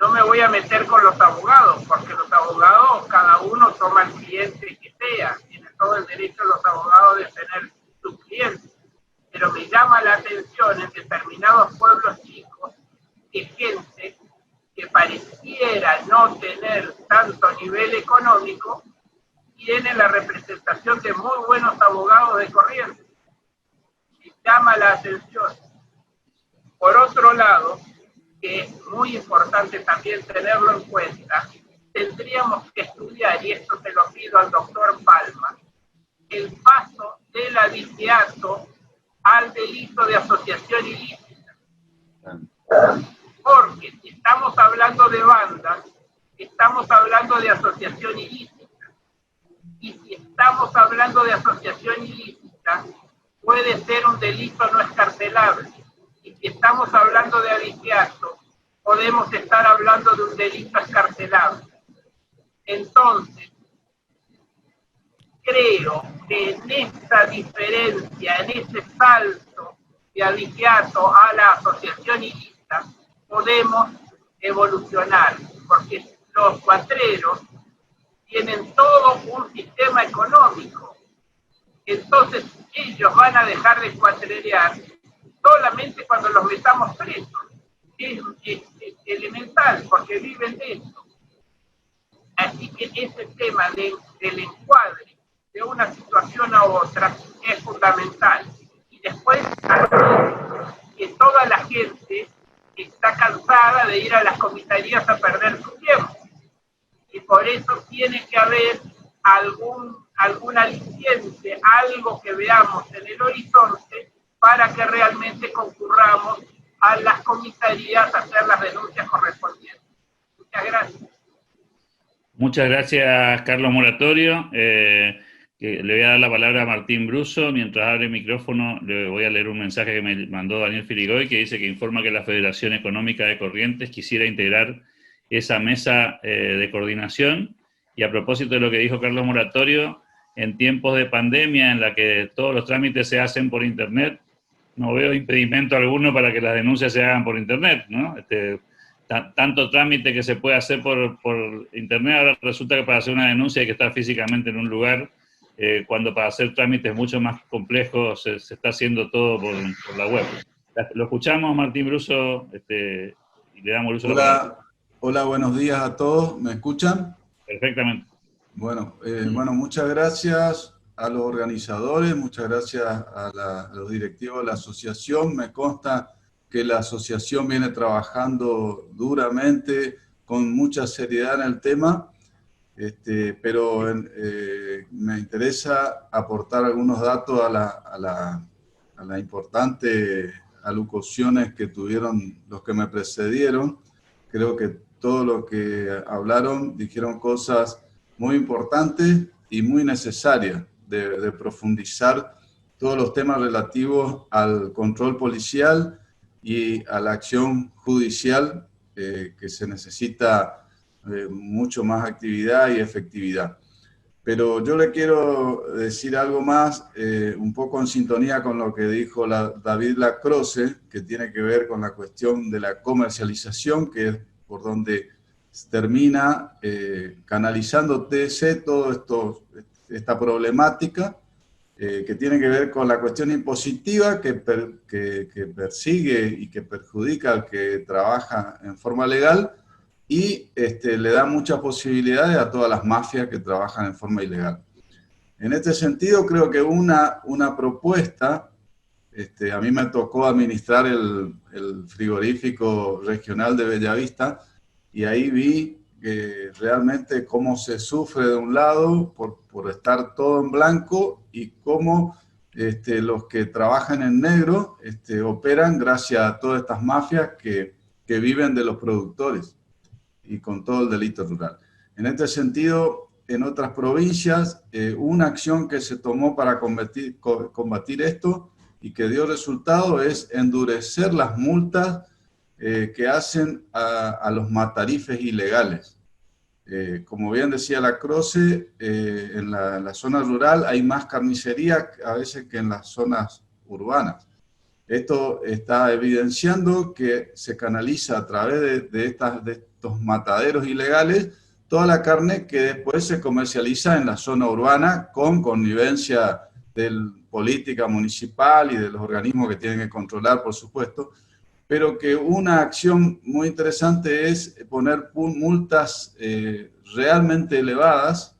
No me voy a meter con los abogados, porque los abogados, cada uno toma el cliente que sea, tiene todo el derecho de los abogados de tener sus clientes, pero me llama la atención en determinados pueblos chicos que gente que pareciera no tener tanto nivel económico tiene la representación de muy buenos abogados de Corrientes. Me llama la atención. Por otro lado, que es muy importante también tenerlo en cuenta, tendríamos que estudiar, y esto se lo pido al doctor Palma, el paso del adiciato al delito de asociación ilícita. Porque si estamos hablando de bandas, estamos hablando de asociación ilícita. Y si estamos hablando de asociación ilícita, puede ser un delito no excarcelable. Y si estamos hablando de adiciato, podemos estar hablando de un delito excarcelable. Entonces, creo que en esta diferencia, en ese salto de adiciato a la asociación ilícita, podemos evolucionar, porque los cuatreros tienen todo un sistema económico. Entonces, ellos van a dejar de cuatrerear solamente cuando los metamos presos. Es elemental, porque viven de eso. Así que ese tema del encuadre de una situación a otra es fundamental. Y después, que toda la gente está cansada de ir a las comisarías a perder su tiempo. Y por eso tiene que haber algún aliciente, algo que veamos en el horizonte para que realmente concurramos a las comisarías a hacer las denuncias correspondientes. Muchas gracias. Muchas gracias, Carlos Moratorio. Le voy a dar la palabra a Martín Bruso. Mientras abre el micrófono, le voy a leer un mensaje que me mandó Daniel Firigoy, que dice que informa que la Federación Económica de Corrientes quisiera integrar esa mesa de coordinación. Y a propósito de lo que dijo Carlos Moratorio, en tiempos de pandemia en la que todos los trámites se hacen por Internet, no veo impedimento alguno para que las denuncias se hagan por Internet, ¿no? Tanto trámite que se puede hacer por Internet, ahora resulta que para hacer una denuncia hay que estar físicamente en un lugar, cuando para hacer trámites mucho más complejos se está haciendo todo por la web. Lo escuchamos, Martín Bruso, y le damos el uso. Hola, buenos días a todos. ¿Me escuchan? Perfectamente. Bueno, muchas gracias a los organizadores, muchas gracias a los directivos de la asociación. Me consta que la asociación viene trabajando duramente, con mucha seriedad en el tema, pero me interesa aportar algunos datos a las importantes alocuciones que tuvieron los que me precedieron. Creo que todos los que hablaron dijeron cosas muy importantes y muy necesarias de profundizar todos los temas relativos al control policial y a la acción judicial, que se necesita mucho más actividad y efectividad. Pero yo le quiero decir algo más, un poco en sintonía con lo que dijo David Lacroze, que tiene que ver con la cuestión de la comercialización, que es por donde termina canalizando TC toda esta problemática, que tiene que ver con la cuestión impositiva que persigue y que perjudica al que trabaja en forma legal, y le da muchas posibilidades a todas las mafias que trabajan en forma ilegal. En este sentido, creo que una propuesta, a mí me tocó administrar el frigorífico regional de Bellavista, y ahí vi que realmente cómo se sufre de un lado por estar todo en blanco, y cómo los que trabajan en negro operan gracias a todas estas mafias que viven de los productores y con todo el delito rural. En este sentido, en otras provincias, una acción que se tomó para combatir esto y que dio resultado es endurecer las multas que hacen a los matarifes ilegales. Como bien decía Lacroze, en la zona rural hay más carnicería a veces que en las zonas urbanas. Esto está evidenciando que se canaliza a través de estos mataderos ilegales toda la carne que después se comercializa en la zona urbana con connivencia de política municipal y de los organismos que tienen que controlar, por supuesto, pero que una acción muy interesante es poner multas realmente elevadas,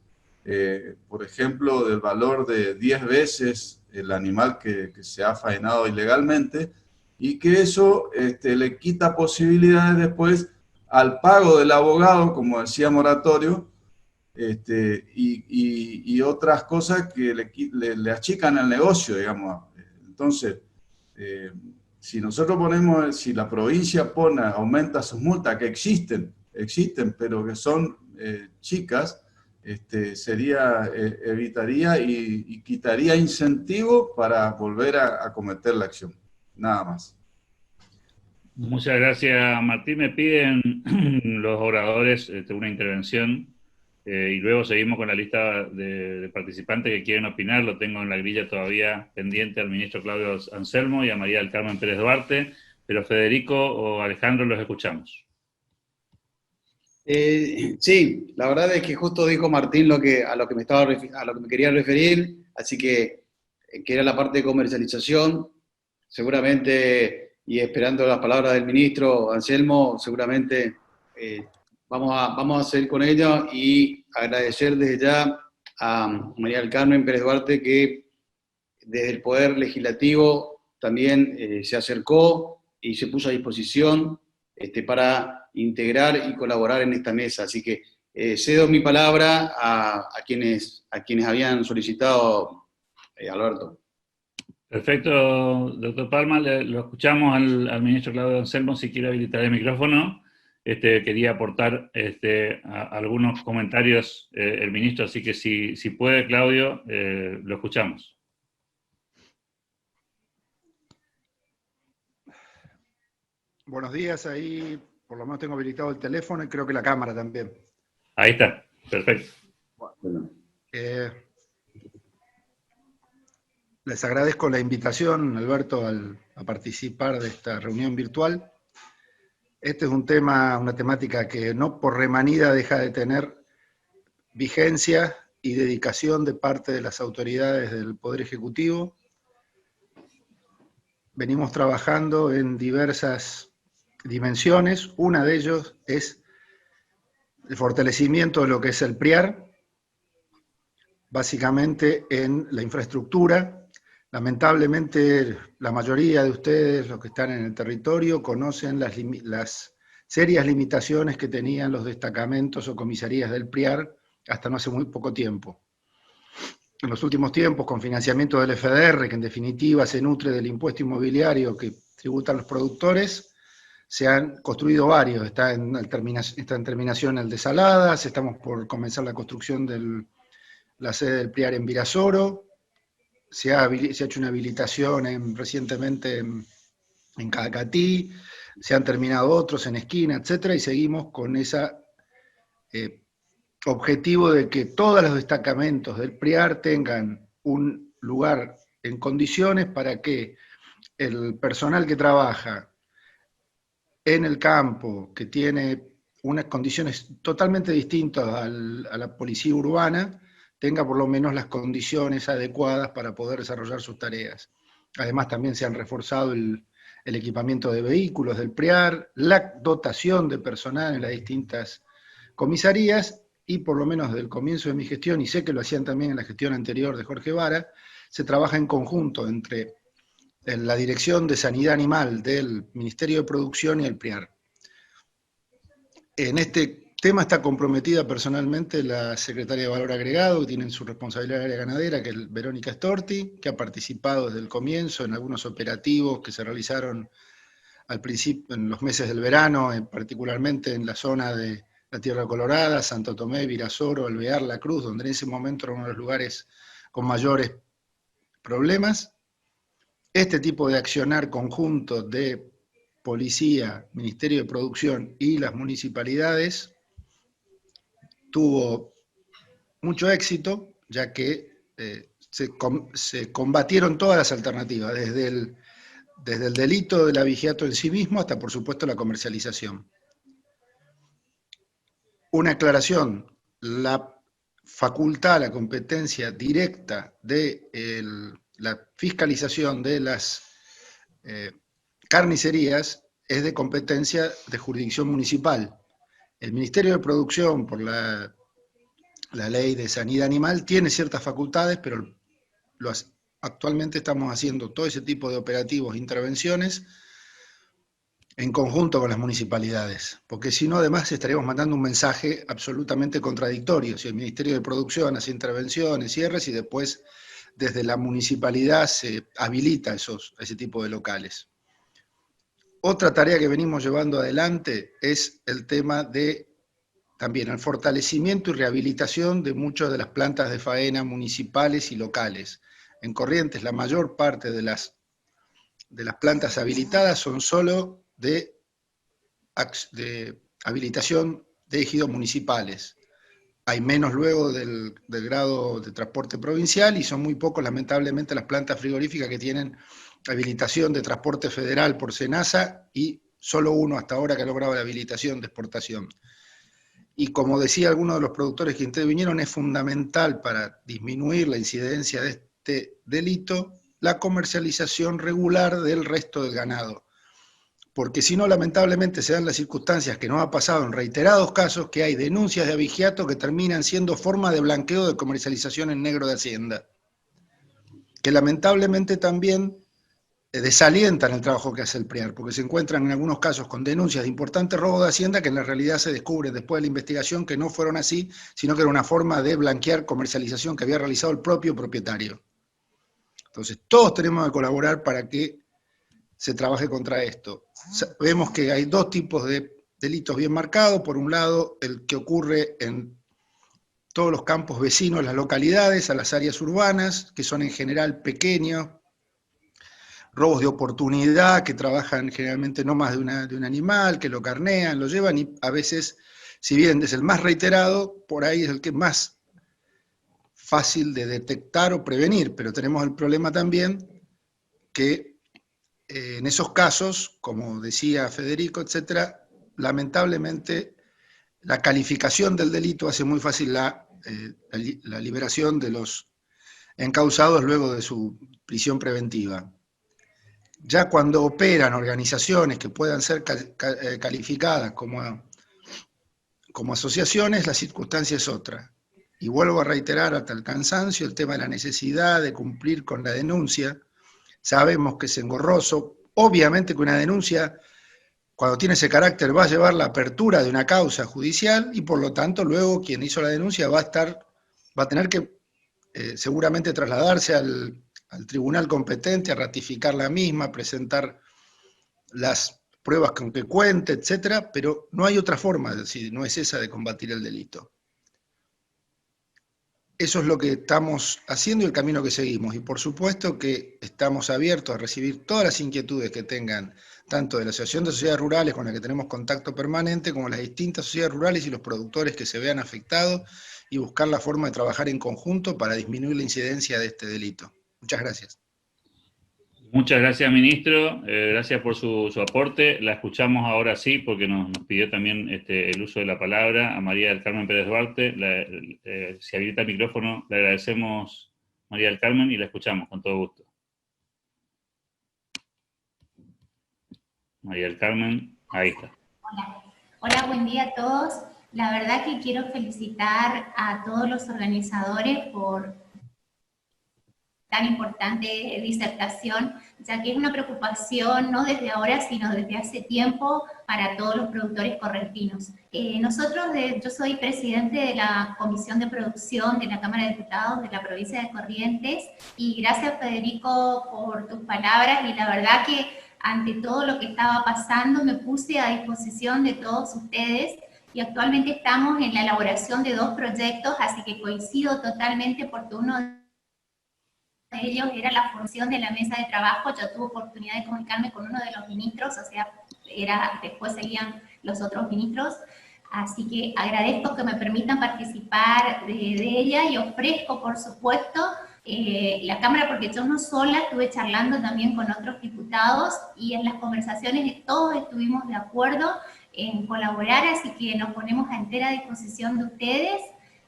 por ejemplo, del valor de 10 veces el animal que se ha faenado ilegalmente, y que eso le quita posibilidades después al pago del abogado, como decía Moratorio, y otras cosas que le achican el negocio, digamos. Entonces, si nosotros ponemos, si la provincia aumenta sus multas, que existen, pero que son chicas, evitaría y quitaría incentivo para volver a cometer la acción. Nada más. Muchas gracias, Martín. Me piden los oradores una intervención y luego seguimos con la lista de participantes que quieren opinar. Lo tengo en la grilla todavía pendiente al ministro Claudio Anselmo y a María del Carmen Pérez Duarte, pero Federico o Alejandro los escuchamos. Sí, la verdad es que justo dijo Martín a lo que me quería referir, así que era la parte de comercialización. Seguramente, y esperando las palabras del ministro Anselmo, seguramente vamos a seguir con ello, y agradecer desde ya a María del Carmen Pérez Duarte, que desde el Poder Legislativo también se acercó y se puso a disposición para integrar y colaborar en esta mesa. Así que cedo mi palabra a quienes habían solicitado, Alberto. Perfecto, doctor Palma. Lo escuchamos al ministro Claudio Anselmo, si quiere habilitar el micrófono. Quería aportar algunos comentarios el ministro, así que si puede, Claudio, lo escuchamos. Buenos días, ahí por lo menos tengo habilitado el teléfono y creo que la cámara también. Ahí está, perfecto. Bueno, les agradezco la invitación, Alberto, a participar de esta reunión virtual. Este es un tema, una temática que no por remanida deja de tener vigencia y dedicación de parte de las autoridades del Poder Ejecutivo. Venimos trabajando en diversas dimensiones. Una de ellas es el fortalecimiento de lo que es el PRIAR, básicamente en la infraestructura. Lamentablemente, la mayoría de ustedes, los que están en el territorio, conocen las serias limitaciones que tenían los destacamentos o comisarías del PRIAR hasta no hace muy poco tiempo. En los últimos tiempos, con financiamiento del FDR, que en definitiva se nutre del impuesto inmobiliario que tributan los productores, se han construido varios. Está en terminación el de Saladas, estamos por comenzar la construcción de la sede del PRIAR en Virasoro. Se ha hecho una habilitación recientemente en Cacatí, se han terminado otros en Esquina, etcétera, y seguimos con ese objetivo de que todos los destacamentos del PRIAR tengan un lugar en condiciones para que el personal que trabaja en el campo, que tiene unas condiciones totalmente distintas a la policía urbana, tenga por lo menos las condiciones adecuadas para poder desarrollar sus tareas. Además, también se han reforzado el equipamiento de vehículos del PRIAR, la dotación de personal en las distintas comisarías, y por lo menos desde el comienzo de mi gestión, y sé que lo hacían también en la gestión anterior de Jorge Vara, se trabaja en conjunto entre la Dirección de Sanidad Animal del Ministerio de Producción y el PRIAR. En este tema está comprometida personalmente la secretaria de Valor Agregado, que tiene en su responsabilidad el área ganadera, que es Verónica Storti, que ha participado desde el comienzo en algunos operativos que se realizaron al principio, en los meses del verano, particularmente en la zona de la Tierra Colorada, Santo Tomé, Virasoro, Alvear, La Cruz, donde en ese momento era uno de los lugares con mayores problemas. Este tipo de accionar conjunto de policía, Ministerio de Producción y las municipalidades tuvo mucho éxito, ya que se combatieron todas las alternativas, desde el delito del abigeato en sí mismo hasta, por supuesto, la comercialización. una aclaración, la facultad, la competencia directa de la fiscalización de las carnicerías es de competencia de jurisdicción municipal. El Ministerio de Producción, por la ley de sanidad animal, tiene ciertas facultades, pero actualmente estamos haciendo todo ese tipo de operativos, intervenciones, en conjunto con las municipalidades, porque si no, además estaríamos mandando un mensaje absolutamente contradictorio. Si el Ministerio de Producción hace intervenciones, cierres, y después desde la municipalidad se habilita ese tipo de locales. Otra tarea que venimos llevando adelante es el tema de también el fortalecimiento y rehabilitación de muchas de las plantas de faena municipales y locales. En Corrientes, la mayor parte de las plantas habilitadas son solo de habilitación de ejidos municipales. Hay menos luego del grado de transporte provincial y son muy pocos, lamentablemente, las plantas frigoríficas que tienen habilitación de transporte federal por SENASA y solo uno hasta ahora que ha logrado la habilitación de exportación. Y como decía alguno de los productores que intervinieron, es fundamental para disminuir la incidencia de este delito la comercialización regular del resto del ganado. Porque si no, lamentablemente se dan las circunstancias que nos ha pasado en reiterados casos, que hay denuncias de abigeato que terminan siendo forma de blanqueo de comercialización en negro de Hacienda, que lamentablemente también desalientan el trabajo que hace el PRIAR, porque se encuentran en algunos casos con denuncias de importante robo de Hacienda que en la realidad se descubren después de la investigación que no fueron así, sino que era una forma de blanquear comercialización que había realizado el propio propietario. Entonces, todos tenemos que colaborar para que se trabaje contra esto. Vemos que hay dos tipos de delitos bien marcados. Por un lado, el que ocurre en todos los campos vecinos, las localidades, a las áreas urbanas, que son en general pequeños, robos de oportunidad, que trabajan generalmente no más de un animal, que lo carnean, lo llevan, y a veces, si bien es el más reiterado, por ahí es el que es más fácil de detectar o prevenir, pero tenemos el problema también que en esos casos, como decía Federico, etcétera, lamentablemente la calificación del delito hace muy fácil la liberación de los encausados luego de su prisión preventiva. Ya cuando operan organizaciones que puedan ser calificadas como asociaciones, la circunstancia es otra. Y vuelvo a reiterar hasta el cansancio el tema de la necesidad de cumplir con la denuncia. Sabemos que es engorroso, obviamente que una denuncia, cuando tiene ese carácter, va a llevar la apertura de una causa judicial y por lo tanto luego quien hizo la denuncia va a tener que seguramente trasladarse al tribunal competente a ratificar la misma, presentar las pruebas con que cuente, etcétera, pero no hay otra forma, es decir, no es esa de combatir el delito. Eso es lo que estamos haciendo y el camino que seguimos. Y por supuesto que estamos abiertos a recibir todas las inquietudes que tengan, tanto de la Asociación de Sociedades Rurales, con la que tenemos contacto permanente, como las distintas sociedades rurales y los productores que se vean afectados, y buscar la forma de trabajar en conjunto para disminuir la incidencia de este delito. Muchas gracias. Muchas gracias, ministro. Gracias por su aporte. La escuchamos ahora sí, porque nos pidió también el uso de la palabra a María del Carmen Pérez Duarte. Si habilita el micrófono, le agradecemos, María del Carmen, y la escuchamos con todo gusto. María del Carmen, ahí está. Hola, buen día a todos. La verdad que quiero felicitar a todos los organizadores por tan importante disertación, ya que es una preocupación no desde ahora, sino desde hace tiempo para todos los productores correntinos. Yo soy presidente de la Comisión de Producción de la Cámara de Diputados de la provincia de Corrientes, y gracias, Federico, por tus palabras, y la verdad que ante todo lo que estaba pasando me puse a disposición de todos ustedes, y actualmente estamos en la elaboración de 2 proyectos, así que coincido totalmente porque uno de ellos era la función de la mesa de trabajo. Yo tuve oportunidad de comunicarme con uno de los ministros, o sea, después seguían los otros ministros, así que agradezco que me permitan participar de ella, y ofrezco, por supuesto, la Cámara, porque yo no sola estuve charlando también con otros diputados, y en las conversaciones todos estuvimos de acuerdo en colaborar, así que nos ponemos a entera disposición de ustedes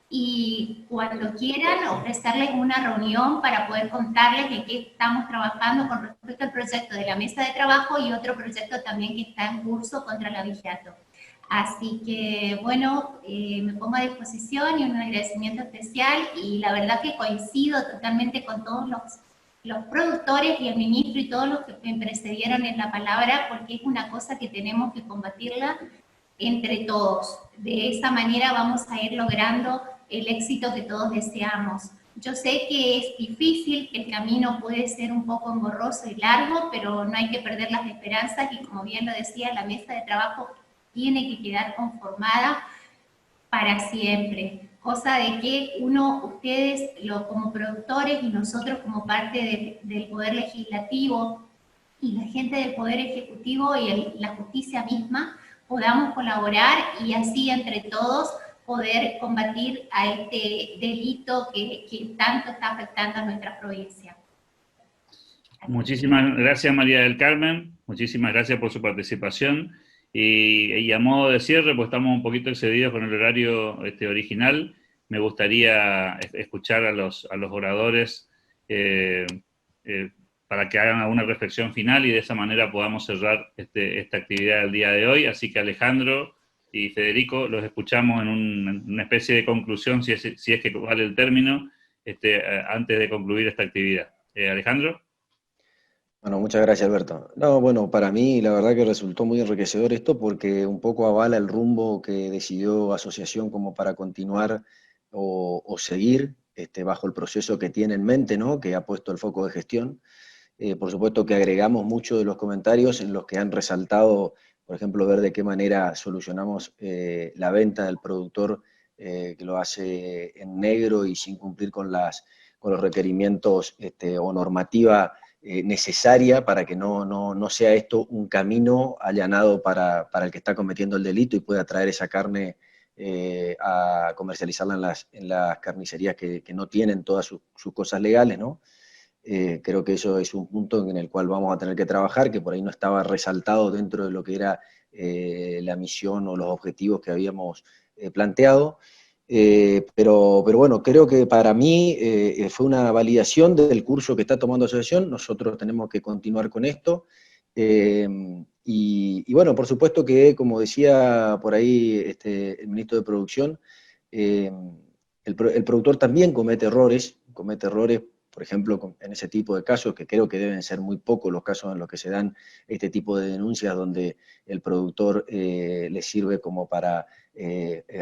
y cuando quieran ofrecerles una reunión para poder contarles de qué estamos trabajando con respecto al proyecto de la mesa de trabajo y otro proyecto también que está en curso contra el abigeato. Así que, bueno, me pongo a disposición y un agradecimiento especial y la verdad que coincido totalmente con todos los productores y el ministro y todos los que me precedieron en la palabra, porque es una cosa que tenemos que combatirla entre todos. De esa manera vamos a ir logrando el éxito que todos deseamos. Yo sé que es difícil, que el camino puede ser un poco engorroso y largo, pero no hay que perder las esperanzas y como bien lo decía, la mesa de trabajo tiene que quedar conformada para siempre. Cosa de que ustedes como productores y nosotros como parte del Poder Legislativo y la gente del Poder Ejecutivo y la justicia misma podamos colaborar y así entre todos poder combatir a este delito que tanto está afectando a nuestra provincia. Muchísimas gracias, María del Carmen. Muchísimas gracias por su participación. Y a modo de cierre, pues estamos un poquito excedidos con el horario original, me gustaría escuchar a los oradores para que hagan alguna reflexión final y de esa manera podamos cerrar esta actividad del día de hoy. Así que Alejandro y Federico, los escuchamos en una especie de conclusión, si es que vale el término, antes de concluir esta actividad. Alejandro. Bueno, muchas gracias, Alberto. No, bueno, para mí la verdad que resultó muy enriquecedor esto porque un poco avala el rumbo que decidió Asociación como para continuar o seguir bajo el proceso que tiene en mente, ¿no? Que ha puesto el foco de gestión. Por supuesto que agregamos muchos de los comentarios en los que han resaltado, por ejemplo, ver de qué manera solucionamos la venta del productor que lo hace en negro y sin cumplir con los requerimientos o normativa necesaria para que no sea esto un camino allanado para el que está cometiendo el delito y pueda traer esa carne a comercializarla en las carnicerías que no tienen todas sus cosas legales, ¿no? Creo que eso es un punto en el cual vamos a tener que trabajar, que por ahí no estaba resaltado dentro de lo que era la misión o los objetivos que habíamos planteado. Pero bueno, creo que para mí fue una validación del curso que está tomando Asociación. Nosotros tenemos que continuar con esto. Y bueno, por supuesto que, como decía por ahí el ministro de Producción, el productor también comete errores, por ejemplo, en ese tipo de casos, que creo que deben ser muy pocos los casos en los que se dan este tipo de denuncias, donde el productor le sirve como para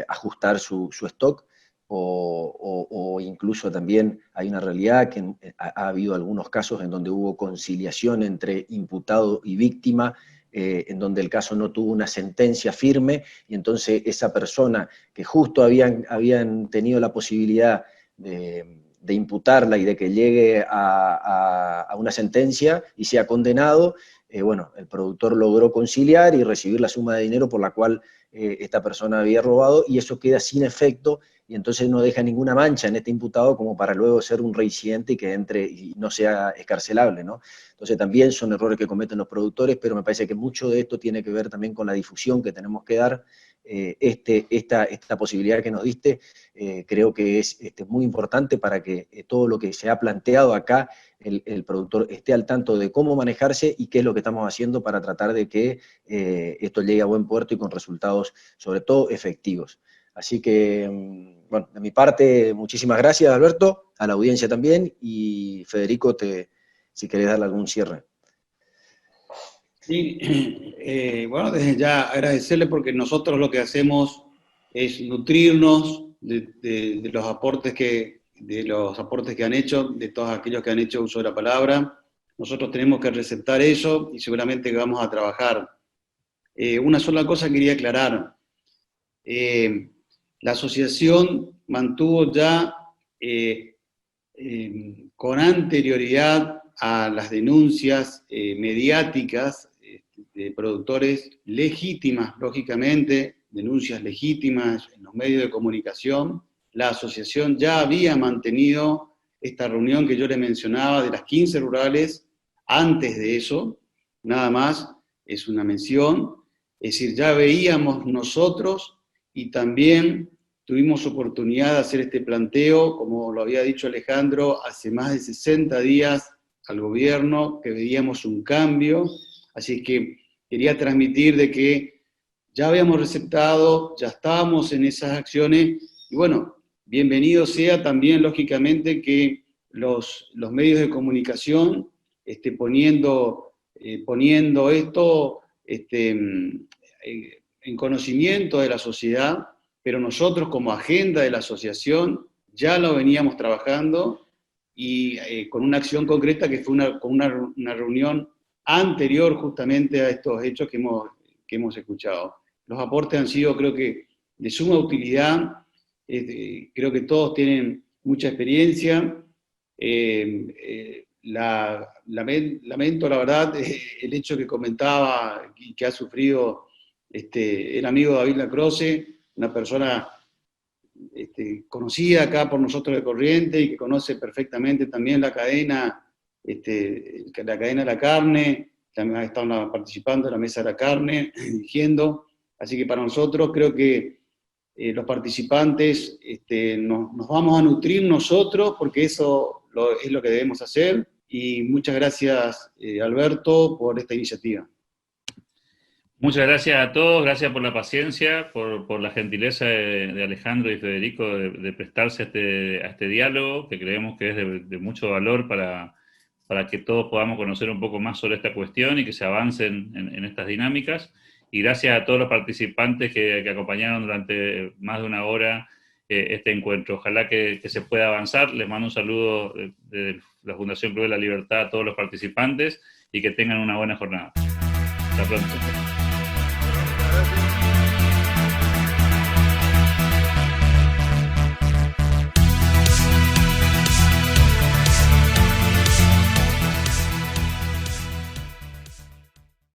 ajustar su stock, o incluso también hay una realidad que ha habido algunos casos en donde hubo conciliación entre imputado y víctima, en donde el caso no tuvo una sentencia firme, y entonces esa persona que justo habían tenido la posibilidad de imputarla y de que llegue a una sentencia y sea condenado, bueno, el productor logró conciliar y recibir la suma de dinero por la cual esta persona había robado, y eso queda sin efecto, y entonces no deja ninguna mancha en este imputado como para luego ser un reincidente y que entre y no sea escarcelable, ¿no? Entonces también son errores que cometen los productores, pero me parece que mucho de esto tiene que ver también con la difusión que tenemos que dar. Esta posibilidad que nos diste, creo que es muy importante para que todo lo que se ha planteado acá, el productor esté al tanto de cómo manejarse y qué es lo que estamos haciendo para tratar de que esto llegue a buen puerto y con resultados, sobre todo, efectivos. Así que, bueno, de mi parte, muchísimas gracias, Alberto, a la audiencia también, y Federico, si querés darle algún cierre. Sí, bueno, desde ya agradecerle porque nosotros lo que hacemos es nutrirnos de los aportes que han hecho, de todos aquellos que han hecho uso de la palabra. Nosotros tenemos que receptar eso y seguramente que vamos a trabajar. Una sola cosa quería aclarar. La asociación mantuvo ya con anterioridad a las denuncias mediáticas de productores legítimas, lógicamente, denuncias legítimas en los medios de comunicación, la asociación ya había mantenido esta reunión que yo le mencionaba de las 15 rurales. Antes de eso, nada más, es una mención, Es decir, ya veíamos nosotros y también tuvimos oportunidad de hacer este planteo, como lo había dicho Alejandro, hace más de 60 días al gobierno, que veíamos un cambio, así que quería transmitir de que ya habíamos receptado, ya estábamos en esas acciones, y bueno, bienvenido sea también, lógicamente, que los medios de comunicación poniendo esto en conocimiento de la sociedad, pero nosotros como agenda de la asociación ya lo veníamos trabajando y con una acción concreta que fue una reunión anterior justamente a estos hechos que hemos escuchado. Los aportes han sido, creo que, de suma utilidad, creo que todos tienen mucha experiencia. Lamento, la verdad, el hecho que comentaba y que ha sufrido el amigo David Lacroce, una persona conocida acá por nosotros de Corrientes y que conoce perfectamente también la cadena de la carne, también ha estado participando en la mesa de la carne, dirigiendo, así que para nosotros creo que los participantes nos vamos a nutrir nosotros, porque eso es lo que debemos hacer, y muchas gracias Alberto por esta iniciativa. Muchas gracias a todos, gracias por la paciencia, por la gentileza de Alejandro y Federico de prestarse a este diálogo, que creemos que es de mucho valor para que todos podamos conocer un poco más sobre esta cuestión y que se avancen en estas dinámicas. Y gracias a todos los participantes que acompañaron durante más de una hora este encuentro. Ojalá que se pueda avanzar. Les mando un saludo de la Fundación Club de la Libertad a todos los participantes y que tengan una buena jornada. Hasta pronto.